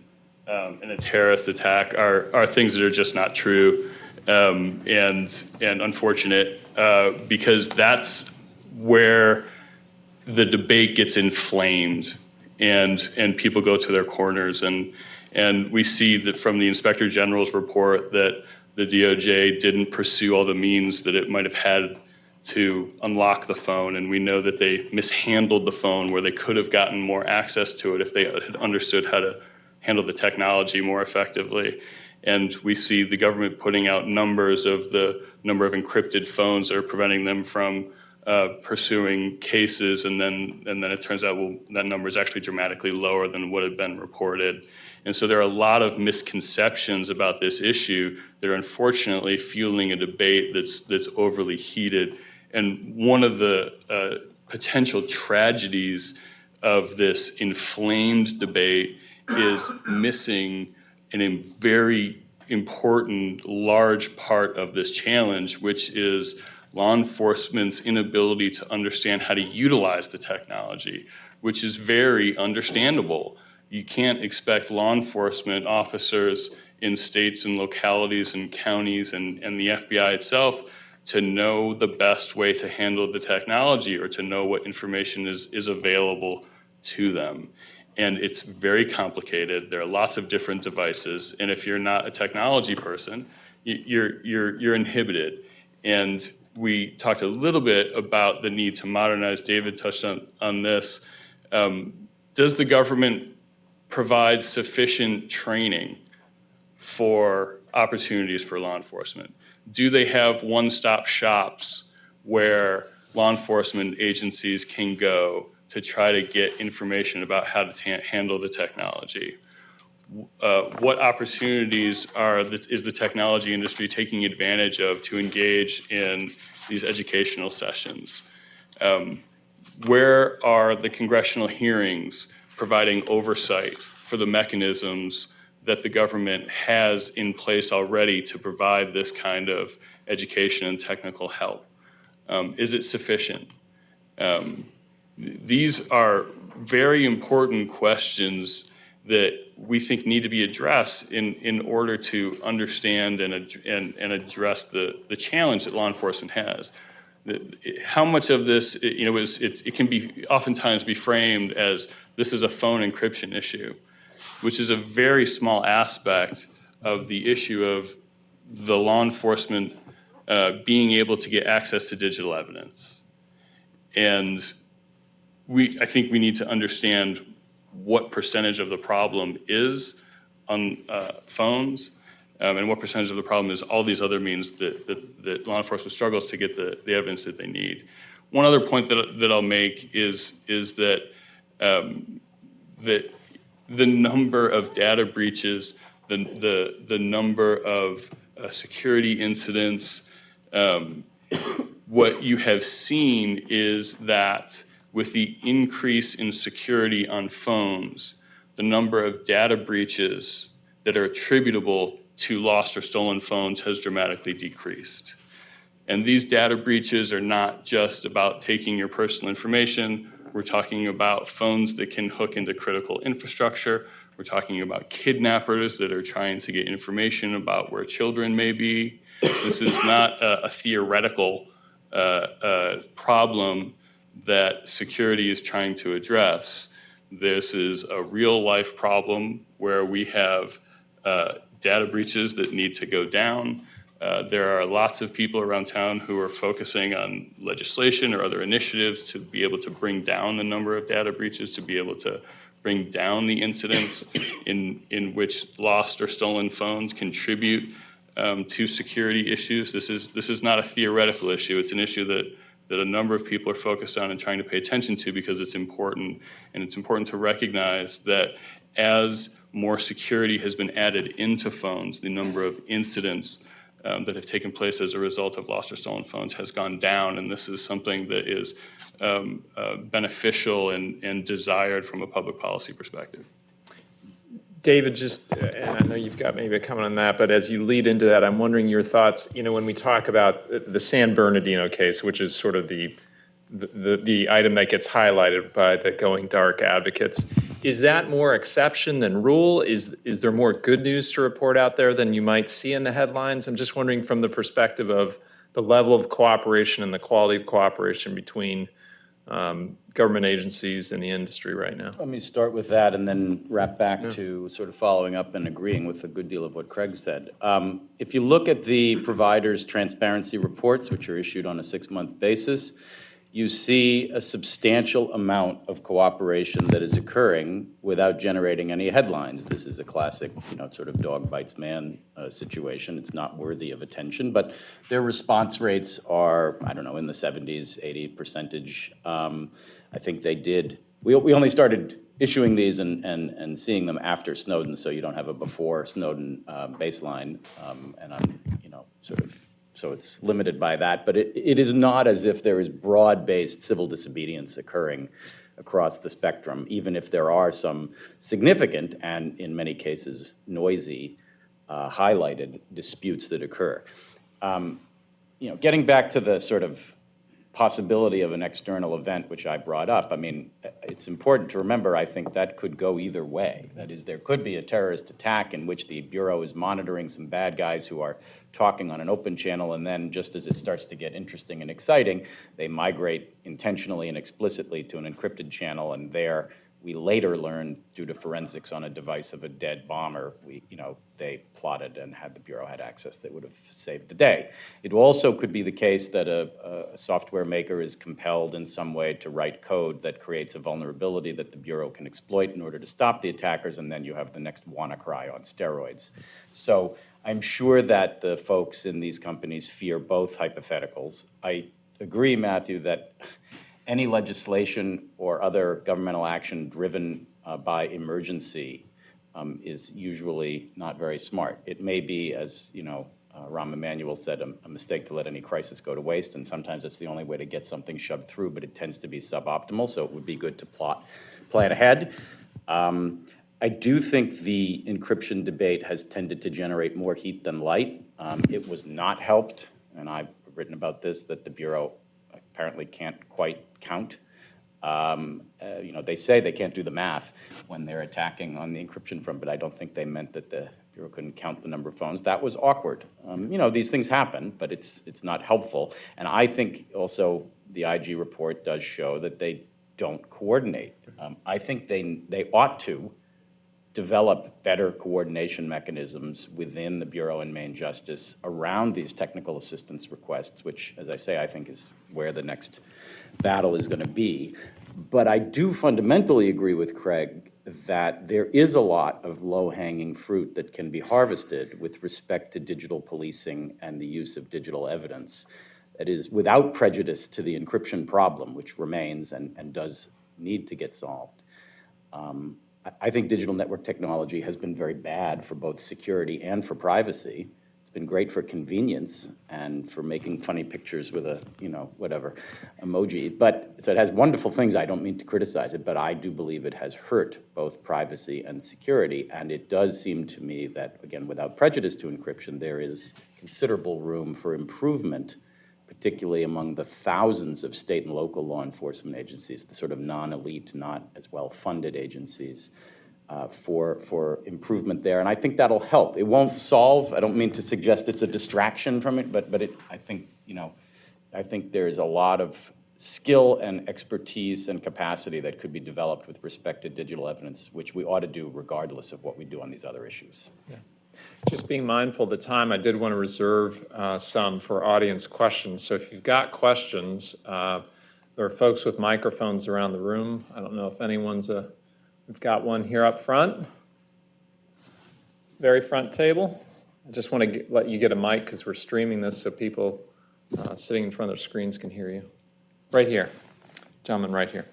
a terrorist attack, are things that are just not true, and unfortunate, because that's where the debate gets inflamed and people go to their corners. And we see that from the Inspector General's report that the DOJ didn't pursue all the means that it might have had to unlock the phone. And we know that they mishandled the phone, where they could have gotten more access to it if they had understood how to handle the technology more effectively. And we see the government putting out numbers of the number of encrypted phones that are preventing them from pursuing cases, and then it turns out, well, that number is actually dramatically lower than what had been reported. And so there are a lot of misconceptions about this issue that are unfortunately fueling a debate that's overly heated. And one of the potential tragedies of this inflamed debate is missing a very important, large part of this challenge, which is law enforcement's inability to understand how to utilize the technology, which is very understandable. You can't expect law enforcement officers in states and localities and counties and the FBI itself to know the best way to handle the technology, or to know what information is available to them. And it's very complicated. There are lots of different devices, and if you're not a technology person, you're inhibited. And we talked a little bit about the need to modernize. David touched on this. Does the government provide sufficient training for opportunities for law enforcement? Do they have one-stop shops where law enforcement agencies can go to try to get information about how to handle the technology? What opportunities is the technology industry taking advantage of to engage in these educational sessions? Where are the congressional hearings providing oversight for the mechanisms that the government has in place already to provide this kind of education and technical help? Is it sufficient? These are very important questions that we think need to be addressed in order to understand and address the challenge that law enforcement has. How much of this, it can be oftentimes be framed as this is a phone encryption issue, which is a very small aspect of the issue of the law enforcement being able to get access to digital evidence. And I think we need to understand what percentage of the problem is on phones, and what percentage of the problem is all these other means that law enforcement struggles to get the evidence that they need. One other point that I'll make is that that the number of data breaches, the number of security incidents, what you have seen is that with the increase in security on phones, the number of data breaches that are attributable to lost or stolen phones has dramatically decreased. And these data breaches are not just about taking your personal information. We're talking about phones that can hook into critical infrastructure. We're talking about kidnappers that are trying to get information about where children may be. This is not a theoretical problem that security is trying to address. This is a real life problem where we have data breaches that need to go down. There are lots of people around town who are focusing on legislation or other initiatives to be able to bring down the number of data breaches, to be able to bring down the incidents in which lost or stolen phones contribute to security issues. This is not a theoretical issue. It's an issue that a number of people are focused on and trying to pay attention to because it's important. And it's important to recognize that as more security has been added into phones, the number of incidents that have taken place as a result of lost or stolen phones has gone down. And this is something that is beneficial and desired from a public policy perspective. David, and I know you've got maybe a comment on that, but as you lead into that, I'm wondering your thoughts, when we talk about the San Bernardino case, which is sort of the item that gets highlighted by the going dark advocates, is that more exception than rule? Is there more good news to report out there than you might see in the headlines? I'm just wondering from the perspective of the level of cooperation and the quality of cooperation between government agencies and the industry right now. Let me start with that and then wrap back to sort of following up and agreeing with a good deal of what Craig said. If you look at the providers' transparency reports, which are issued on a 6-month basis, you see a substantial amount of cooperation that is occurring without generating any headlines. This is a classic, sort of dog bites man situation. It's not worthy of attention, but their response rates are, in the 70s, 80%. I think they did. We only started issuing these and seeing them after Snowden, so you don't have a before Snowden baseline, and I'm, so it's limited by that. But it is not as if there is broad-based civil disobedience occurring across the spectrum, even if there are some significant and, in many cases, noisy, highlighted disputes that occur. Getting back to the sort of possibility of an external event, which I brought up, it's important to remember, I think that could go either way. That is, there could be a terrorist attack in which the Bureau is monitoring some bad guys who are talking on an open channel, and then just as it starts to get interesting and exciting, they migrate intentionally and explicitly to an encrypted channel, and there we later learned, due to forensics on a device of a dead bomber, they plotted and had the Bureau had access that would have saved the day. It also could be the case that a software maker is compelled in some way to write code that creates a vulnerability that the Bureau can exploit in order to stop the attackers, and then you have the next WannaCry on steroids. So I'm sure that the folks in these companies fear both hypotheticals. I agree, Matthew, that any legislation or other governmental action driven by emergency is usually not very smart. It may be, as Rahm Emanuel said, a mistake to let any crisis go to waste, and sometimes it's the only way to get something shoved through, but it tends to be suboptimal, so it would be good to plan ahead. I do think the encryption debate has tended to generate more heat than light. It was not helped, and I've written about this, that the Bureau apparently can't quite count. They say they can't do the math when they're attacking on the encryption front, but I don't think they meant that the Bureau couldn't count the number of phones. That was awkward. These things happen, but it's not helpful. And I think also the IG report does show that they don't coordinate. I think they ought to develop better coordination mechanisms within the Bureau and Main Justice around these technical assistance requests, which, as I say, I think is where the next battle is going to be. But I do fundamentally agree with Craig that there is a lot of low-hanging fruit that can be harvested with respect to digital policing and the use of digital evidence. That is, without prejudice to the encryption problem, which remains and does need to get solved. I think digital network technology has been very bad for both security and for privacy. It's been great for convenience and for making funny pictures with a, whatever, emoji. So it has wonderful things. I don't mean to criticize it, but I do believe it has hurt both privacy and security. And it does seem to me that, again, without prejudice to encryption, there is considerable room for improvement, particularly among the thousands of state and local law enforcement agencies, the sort of non-elite, not as well-funded agencies, for improvement there. And I think that'll help. It won't solve. I don't mean to suggest it's a distraction from it, but I think there's a lot of skill and expertise and capacity that could be developed with respect to digital evidence, which we ought to do regardless of what we do on these other issues. Yeah. Just being mindful of the time, I did want to reserve some for audience questions. So if you've got questions, there are folks with microphones around the room. I don't know if we've got one here up front, very front table. I just want to let you get a mic because we're streaming this so people sitting in front of their screens can hear you. Right here, gentleman right here.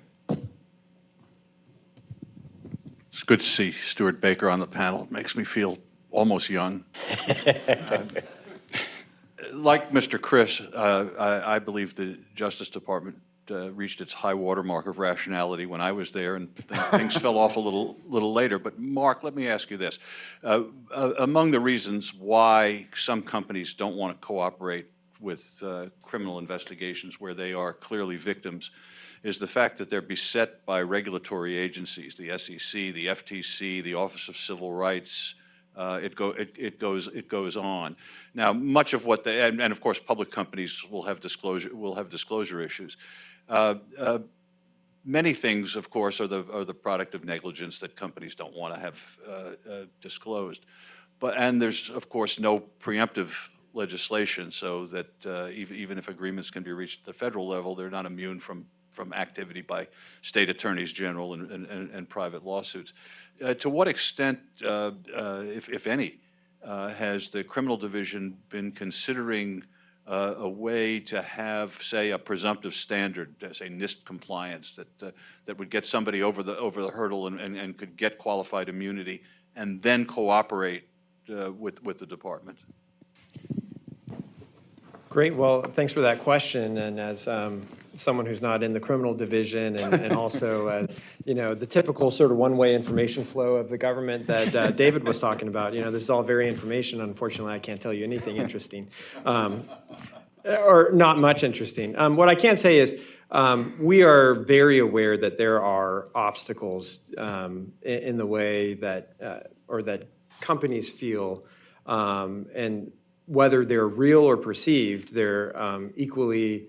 It's good to see Stuart Baker on the panel. It makes me feel almost young. Like Mr. Kris, I believe the Justice Department reached its high water mark of rationality when I was there, and things fell off a little later. But Mark, let me ask you this. Among the reasons why some companies don't want to cooperate with criminal investigations where they are clearly victims is the fact that they're beset by regulatory agencies, the SEC, the FTC, the Office of Civil Rights. It goes on. Now, much of what and of course, public companies will have disclosure issues. Many things, of course, are the product of negligence that companies don't want to have disclosed. And there's, of course, no preemptive legislation, so that even if agreements can be reached at the federal level, they're not immune from activity by state attorneys general and private lawsuits. To what extent, if any, has the criminal division been considering a way to have, say, a presumptive standard, say NIST compliance, that would get somebody over the hurdle and could get qualified immunity and then cooperate with the department? Great. Well, thanks for that question. And as someone who's not in the criminal division and also, the typical sort of one-way information flow of the government that David was talking about, this is all very information. Unfortunately, I can't tell you anything interesting or not much interesting. What I can say is we are very aware that there are obstacles in the way that or that companies feel and whether they're real or perceived, they're equally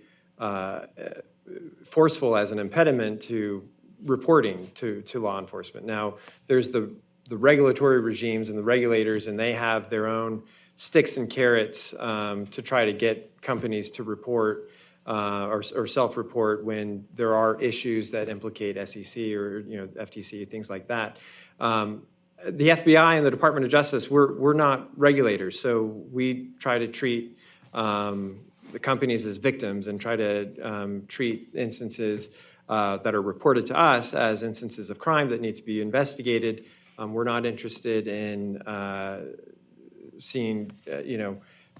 forceful as an impediment to reporting to law enforcement. Now, there's the regulatory regimes and the regulators, and they have their own sticks and carrots to try to get companies to report or self-report when there are issues that implicate SEC or FTC, things like that. The FBI and the Department of Justice, we're not regulators, so we try to treat the companies as victims and try to treat instances that are reported to us as instances of crime that need to be investigated. We're not interested in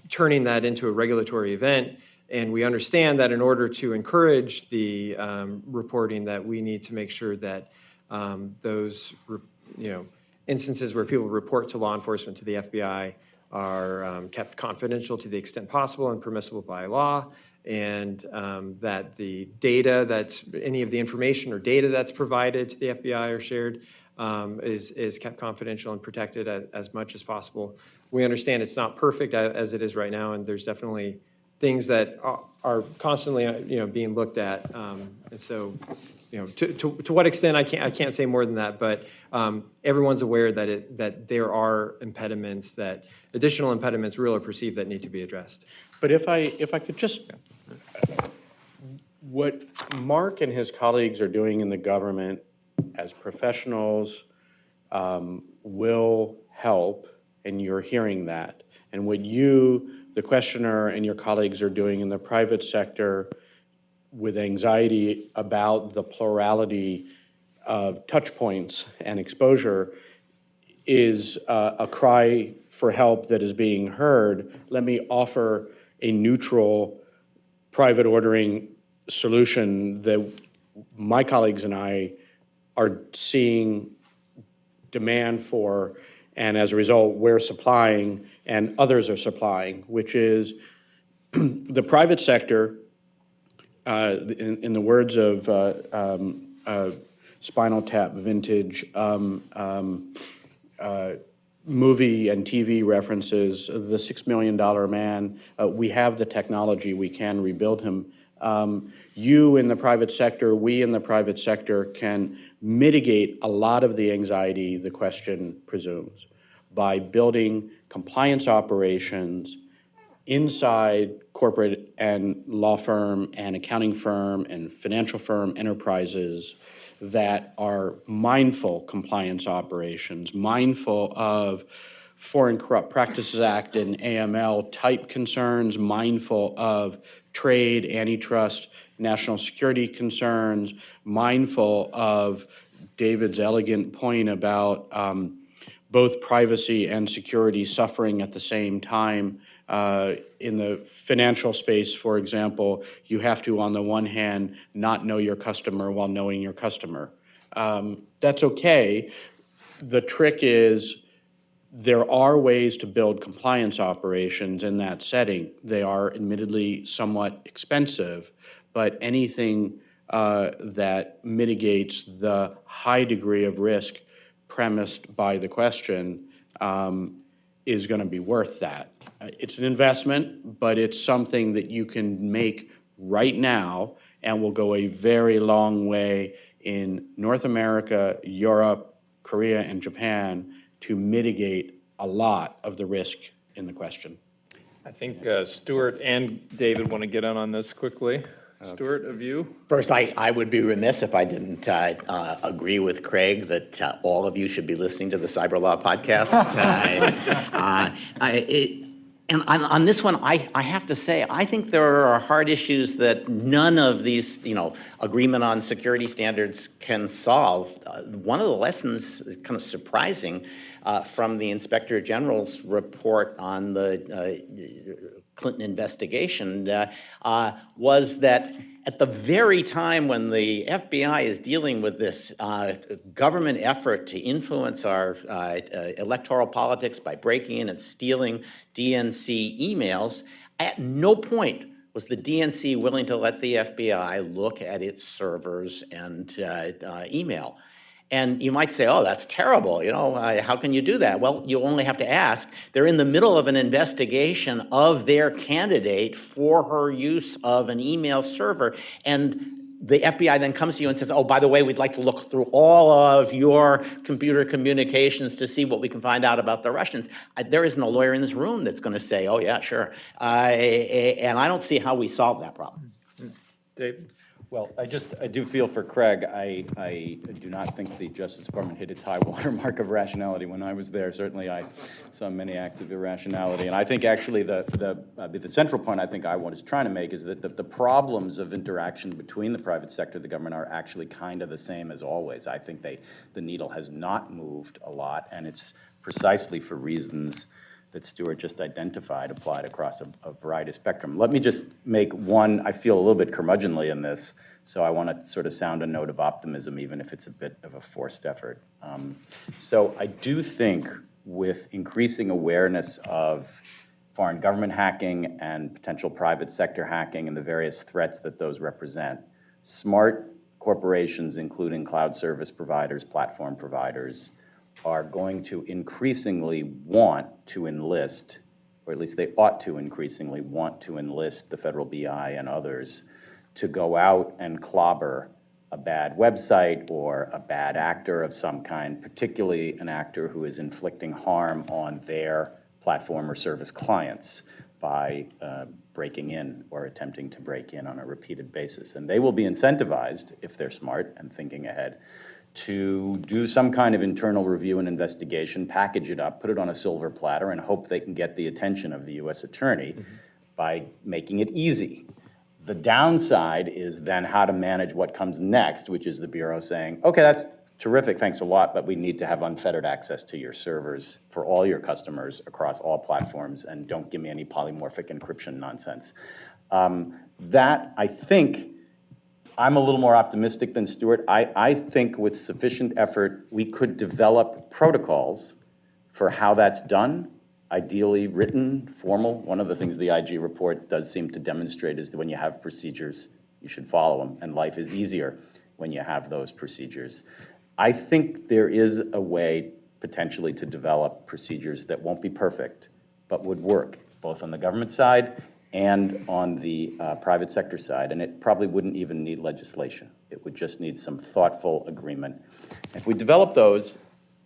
turning that into a regulatory event, and we understand that in order to encourage the reporting, that we need to make sure that those instances where people report to law enforcement, to the FBI, are kept confidential to the extent possible and permissible by law, and that the data any of the information or data that's provided to the FBI or shared is kept confidential and protected as much as possible. We understand it's not perfect as it is right now, and there's definitely things that are constantly being looked at, and so to what extent I can't say more than that, but everyone's aware that there are impediments, additional impediments, real or perceived, that need to be addressed. But if I could just, what Mark and his colleagues are doing in the government as professionals will help, and you're hearing that. And what you, the questioner, and your colleagues are doing in the private sector with anxiety about the plurality of touch points and exposure is a cry for help that is being heard. Let me offer a neutral private ordering solution that my colleagues and I are seeing demand for, and as a result, we're supplying and others are supplying, which is the private sector, in the words of Spinal Tap vintage movie and TV references, the $6 million man, we have the technology, we can rebuild him. You in the private sector, we in the private sector can mitigate a lot of the anxiety the question presumes by building compliance operations inside corporate and law firm and accounting firm and financial firm enterprises that are mindful compliance operations, mindful of Foreign Corrupt Practices Act and AML type concerns, mindful of trade, antitrust, national security concerns, mindful of David's elegant point about both privacy and security suffering at the same time. In the financial space, for example, you have to, on the one hand, not know your customer while knowing your customer. That's okay. The trick is there are ways to build compliance operations in that setting. They are admittedly somewhat expensive, but anything that mitigates the high degree of risk premised by the question is going to be worth that. It's an investment, but it's something that you can make right now and will go a very long way in North America, Europe, Korea, and Japan to mitigate a lot of the risk in the question. I think Stewart and David want to get in on this quickly. Stewart, a view? First, I would be remiss if I didn't agree with Craig that all of you should be listening to the Cyber Law podcast. And on this one, I have to say, I think there are hard issues that none of these, agreement on security standards can solve. One of the lessons, kind of surprising, from the Inspector General's report on the Clinton investigation was that at the very time when the FBI is dealing with this government effort to influence our electoral politics by breaking in and stealing DNC emails, at no point was the DNC willing to let the FBI look at its servers and email. And you might say, oh, that's terrible. How can you do that? Well, you only have to ask. They're in the middle of an investigation of their candidate for her use of an email server. And the FBI then comes to you and says, oh, by the way, we'd like to look through all of your computer communications to see what we can find out about the Russians. There isn't a lawyer in this room that's going to say, oh, yeah, sure. And I don't see how we solve that problem. Dave? Well, I do feel for Craig. I do not think the Justice Department hit its high water mark of rationality when I was there. Certainly, I saw many acts of irrationality. And I think actually the central point I think I was trying to make is that the problems of interaction between the private sector and the government are actually kind of the same as always. I think the needle has not moved a lot, and it's precisely for reasons that Stewart just identified applied across a variety of spectrum. Let me just make one, I feel a little bit curmudgeonly in this, so I want to sort of sound a note of optimism, even if it's a bit of a forced effort. So I do think with increasing awareness of foreign government hacking and potential private sector hacking and the various threats that those represent, smart corporations, including cloud service providers, platform providers, are going to increasingly want to enlist, or at least they ought to increasingly want to enlist the federal BI and others to go out and clobber a bad website or a bad actor of some kind, particularly an actor who is inflicting harm on their platform or service clients by breaking in or attempting to break in on a repeated basis. And they will be incentivized, if they're smart and thinking ahead, to do some kind of internal review and investigation, package it up, put it on a silver platter, and hope they can get the attention of the U.S. attorney by making it easy. The downside is then how to manage what comes next, which is the Bureau saying, okay, that's terrific, thanks a lot, but we need to have unfettered access to your servers for all your customers across all platforms, and don't give me any polymorphic encryption nonsense. That, I think, I'm a little more optimistic than Stewart. I think with sufficient effort, we could develop protocols for how that's done, ideally written, formal. One of the things the IG report does seem to demonstrate is that when you have procedures, you should follow them, and life is easier when you have those procedures. I think there is a way potentially to develop procedures that won't be perfect, but would work, both on the government side and on the private sector side, and it probably wouldn't even need legislation. It would just need some thoughtful agreement. If we develop those,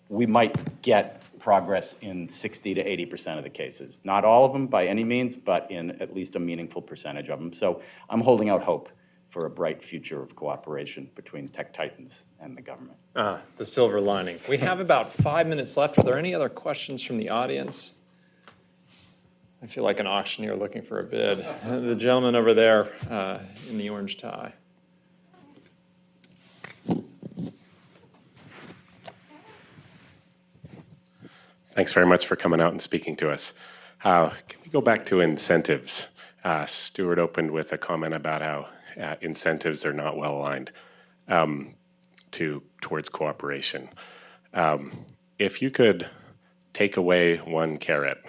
we might get progress in 60 to 80% of the cases. Not all of them by any means, but in at least a meaningful percentage of them. So I'm holding out hope for a bright future of cooperation between tech titans and the government. The silver lining. We have about 5 minutes left. Are there any other questions from the audience? I feel like an auctioneer looking for a bid. The gentleman over there in the orange tie. Thanks very much for coming out and speaking to us. Can we go back to incentives? Stewart opened with a comment about how incentives are not well aligned towards cooperation. If you could take away one carrot,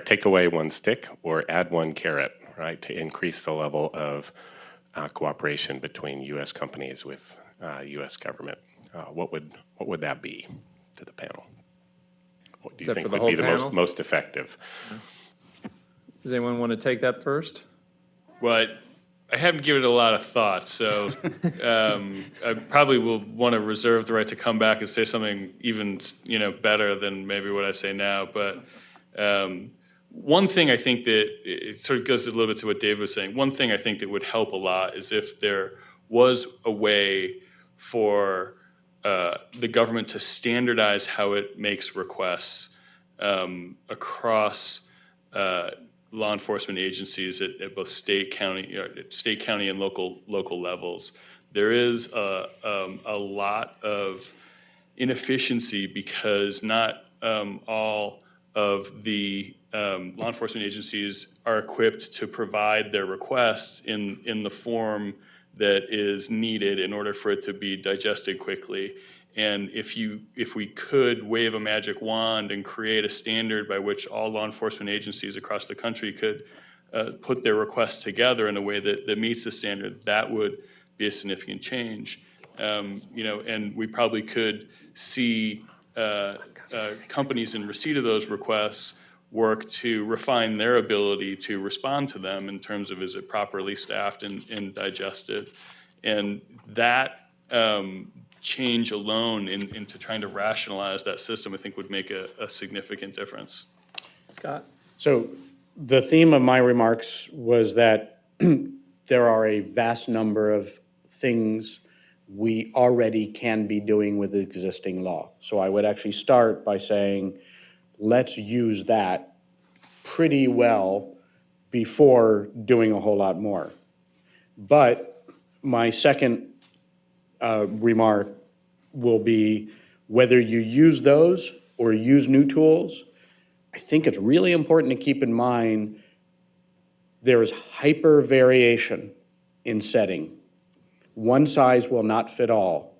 take away one stick or add one carrot, right, to increase the level of cooperation between U.S. companies with U.S. government, what would that be to the panel? What do you think would be the most effective? Does anyone want to take that first? Well, I haven't given it a lot of thought, so I probably will want to reserve the right to come back and say something even better than maybe what I say now. But one thing I think that it sort of goes a little bit to what Dave was saying. One thing I think that would help a lot is if there was a way for the government to standardize how it makes requests across law enforcement agencies at both state, county, and local levels. There is a lot of inefficiency because not all of the law enforcement agencies are equipped to provide their requests in the form that is needed in order for it to be digested quickly. And if we could wave a magic wand and create a standard by which all law enforcement agencies across the country could put their requests together in a way that meets the standard, that would be a significant change. And we probably could see companies in receipt of those requests work to refine their ability to respond to them in terms of is it properly staffed and digested. And that change alone into trying to rationalize that system, I think would make a significant difference. Scott? So the theme of my remarks was that there are a vast number of things we already can be doing with existing law. So I would actually start by saying, let's use that pretty well before doing a whole lot more. But my second remark will be whether you use those or use new tools, I think it's really important to keep in mind there is hyper variation in setting. One size will not fit all.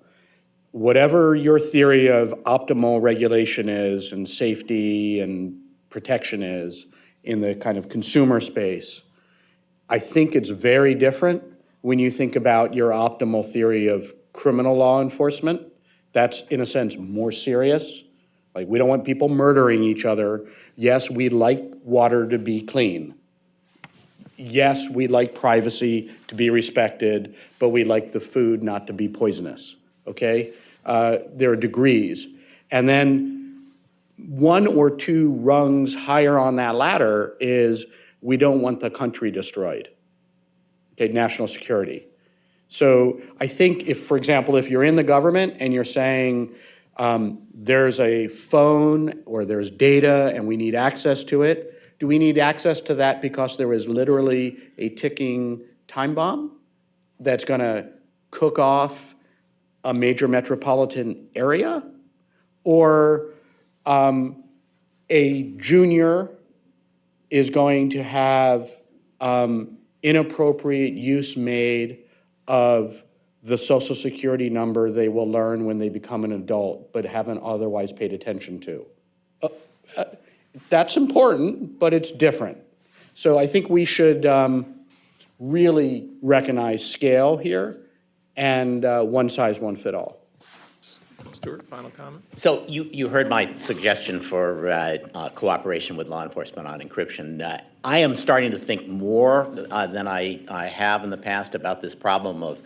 Whatever your theory of optimal regulation is and safety and protection is in the kind of consumer space, I think it's very different when you think about your optimal theory of criminal law enforcement. That's, in a sense, more serious. Like, we don't want people murdering each other. Yes, we'd like water to be clean. Yes, we'd like privacy to be respected, but we'd like the food not to be poisonous, okay? There are degrees. And then one or two rungs higher on that ladder is we don't want the country destroyed, okay, national security. So I think if, for example, if you're in the government and you're saying there's a phone or there's data and we need access to it, do we need access to that because there is literally a ticking time bomb that's going to cook off a major metropolitan area? Or a junior is going to have inappropriate use made of the Social Security number they will learn when they become an adult but haven't otherwise paid attention to. That's important, but it's different. So I think we should really recognize scale here and one size won't fit all. Stewart, final comment? So you heard my suggestion for cooperation with law enforcement on encryption. I am starting to think more than I have in the past about this problem of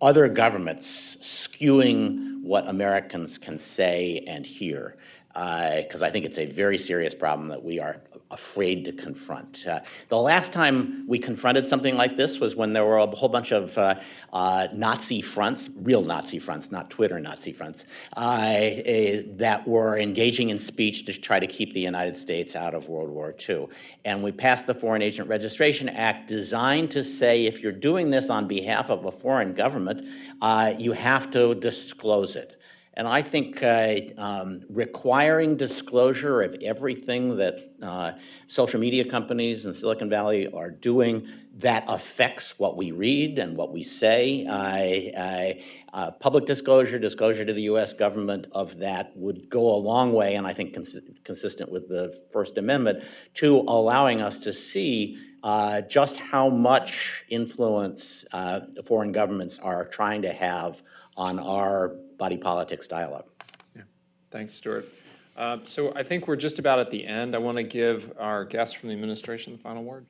other governments skewing what Americans can say and hear, because I think it's a very serious problem that we are afraid to confront. The last time we confronted something like this was when there were a whole bunch of Nazi fronts, real Nazi fronts, not Twitter Nazi fronts, that were engaging in speech to try to keep the United States out of World War II. And we passed the Foreign Agent Registration Act designed to say if you're doing this on behalf of a foreign government, you have to disclose it. And I think requiring disclosure of everything that social media companies in Silicon Valley are doing that affects what we read and what we say, public disclosure to the U.S. government of that would go a long way, and I think consistent with the First Amendment, to allowing us to see just how much influence foreign governments are trying to have on our body politics dialogue. Yeah, thanks, Stuart. So I think we're just about at the end. I want to give our guests from the administration the final word.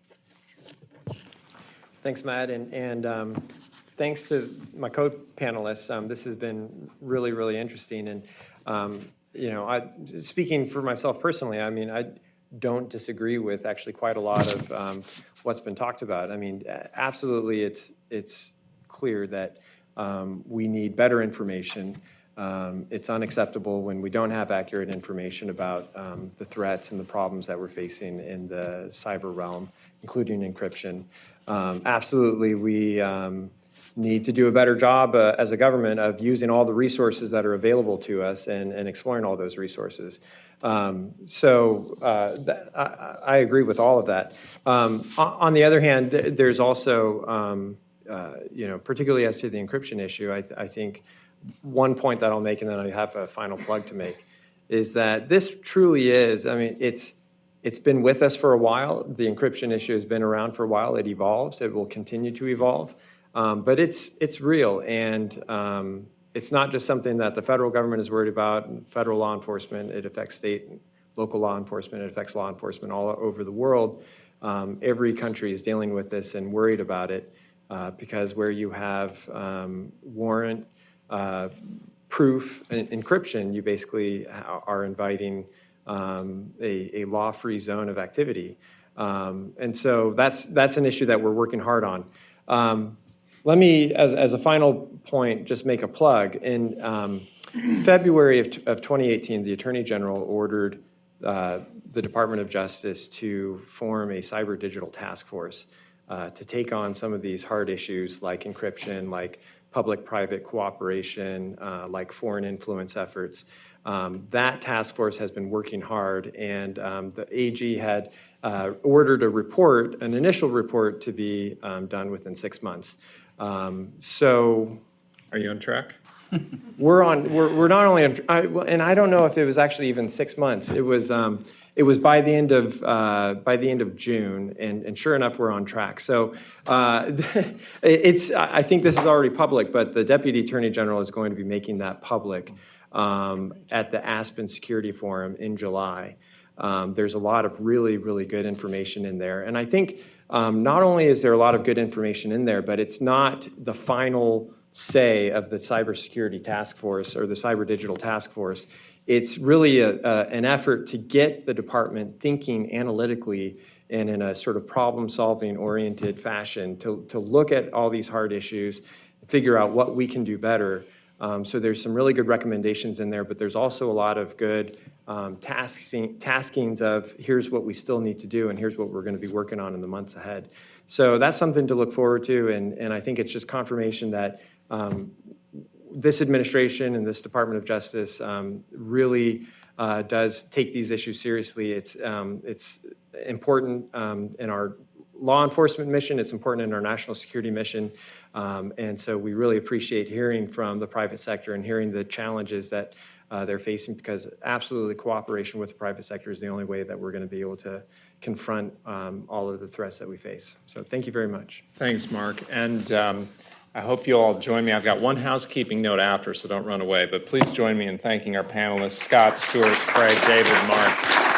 Thanks, Matt, and thanks to my co-panelists. This has been really, really interesting. And speaking for myself personally, I mean, I don't disagree with actually quite a lot of what's been talked about. I mean, absolutely, it's clear that we need better information. It's unacceptable when we don't have accurate information about the threats and the problems that we're facing in the cyber realm, including encryption. Absolutely, we need to do a better job as a government of using all the resources that are available to us and exploring all those resources. I agree with all of that. On the other hand, there's also, particularly as to the encryption issue, I think one point that I'll make, and then I have a final plug to make, is that this truly is, I mean, it's been with us for a while. The encryption issue has been around for a while. It evolves. It will continue to evolve. But it's real, and it's not just something that the federal government is worried about, federal law enforcement. It affects state and local law enforcement. It affects law enforcement all over the world. Every country is dealing with this and worried about it because where you have warrant proof encryption, you basically are inviting a law-free zone of activity. And so that's an issue that we're working hard on. Let me, as a final point, just make a plug. In February of 2018, the Attorney General ordered the Department of Justice to form a cyber digital task force to take on some of these hard issues like encryption, like public-private cooperation, like foreign influence efforts. That task force has been working hard, and the AG had ordered a report, an initial report, to be done within 6 months. So Are you on track? we're not only, and I don't know if it was actually even 6 months. It was by the end of June, and sure enough, we're on track. So I think this is already public, but the Deputy Attorney General is going to be making that public at the Aspen Security Forum in July. There's a lot of really, really good information in there. And I think not only is there a lot of good information in there, but it's not the final say of the Cybersecurity Task Force or the Cyber Digital Task Force. It's really an effort to get the department thinking analytically and in a sort of problem-solving oriented fashion to look at all these hard issues, figure out what we can do better. So there's some really good recommendations in there, but there's also a lot of good taskings of here's what we still need to do and here's what we're going to be working on in the months ahead. So that's something to look forward to, and I think it's just confirmation that this administration and this Department of Justice really does take these issues seriously. It's important in our law enforcement mission. It's important in our national security mission. And so we really appreciate hearing from the private sector and hearing the challenges that they're facing, because absolutely cooperation with the private sector is the only way that we're going to be able to confront all of the threats that we face. So thank you very much. Thanks, Mark. And I hope you all join me. I've got one housekeeping note after, so don't run away. But please join me in thanking our panelists, Scott, Stewart, Craig, David, Mark.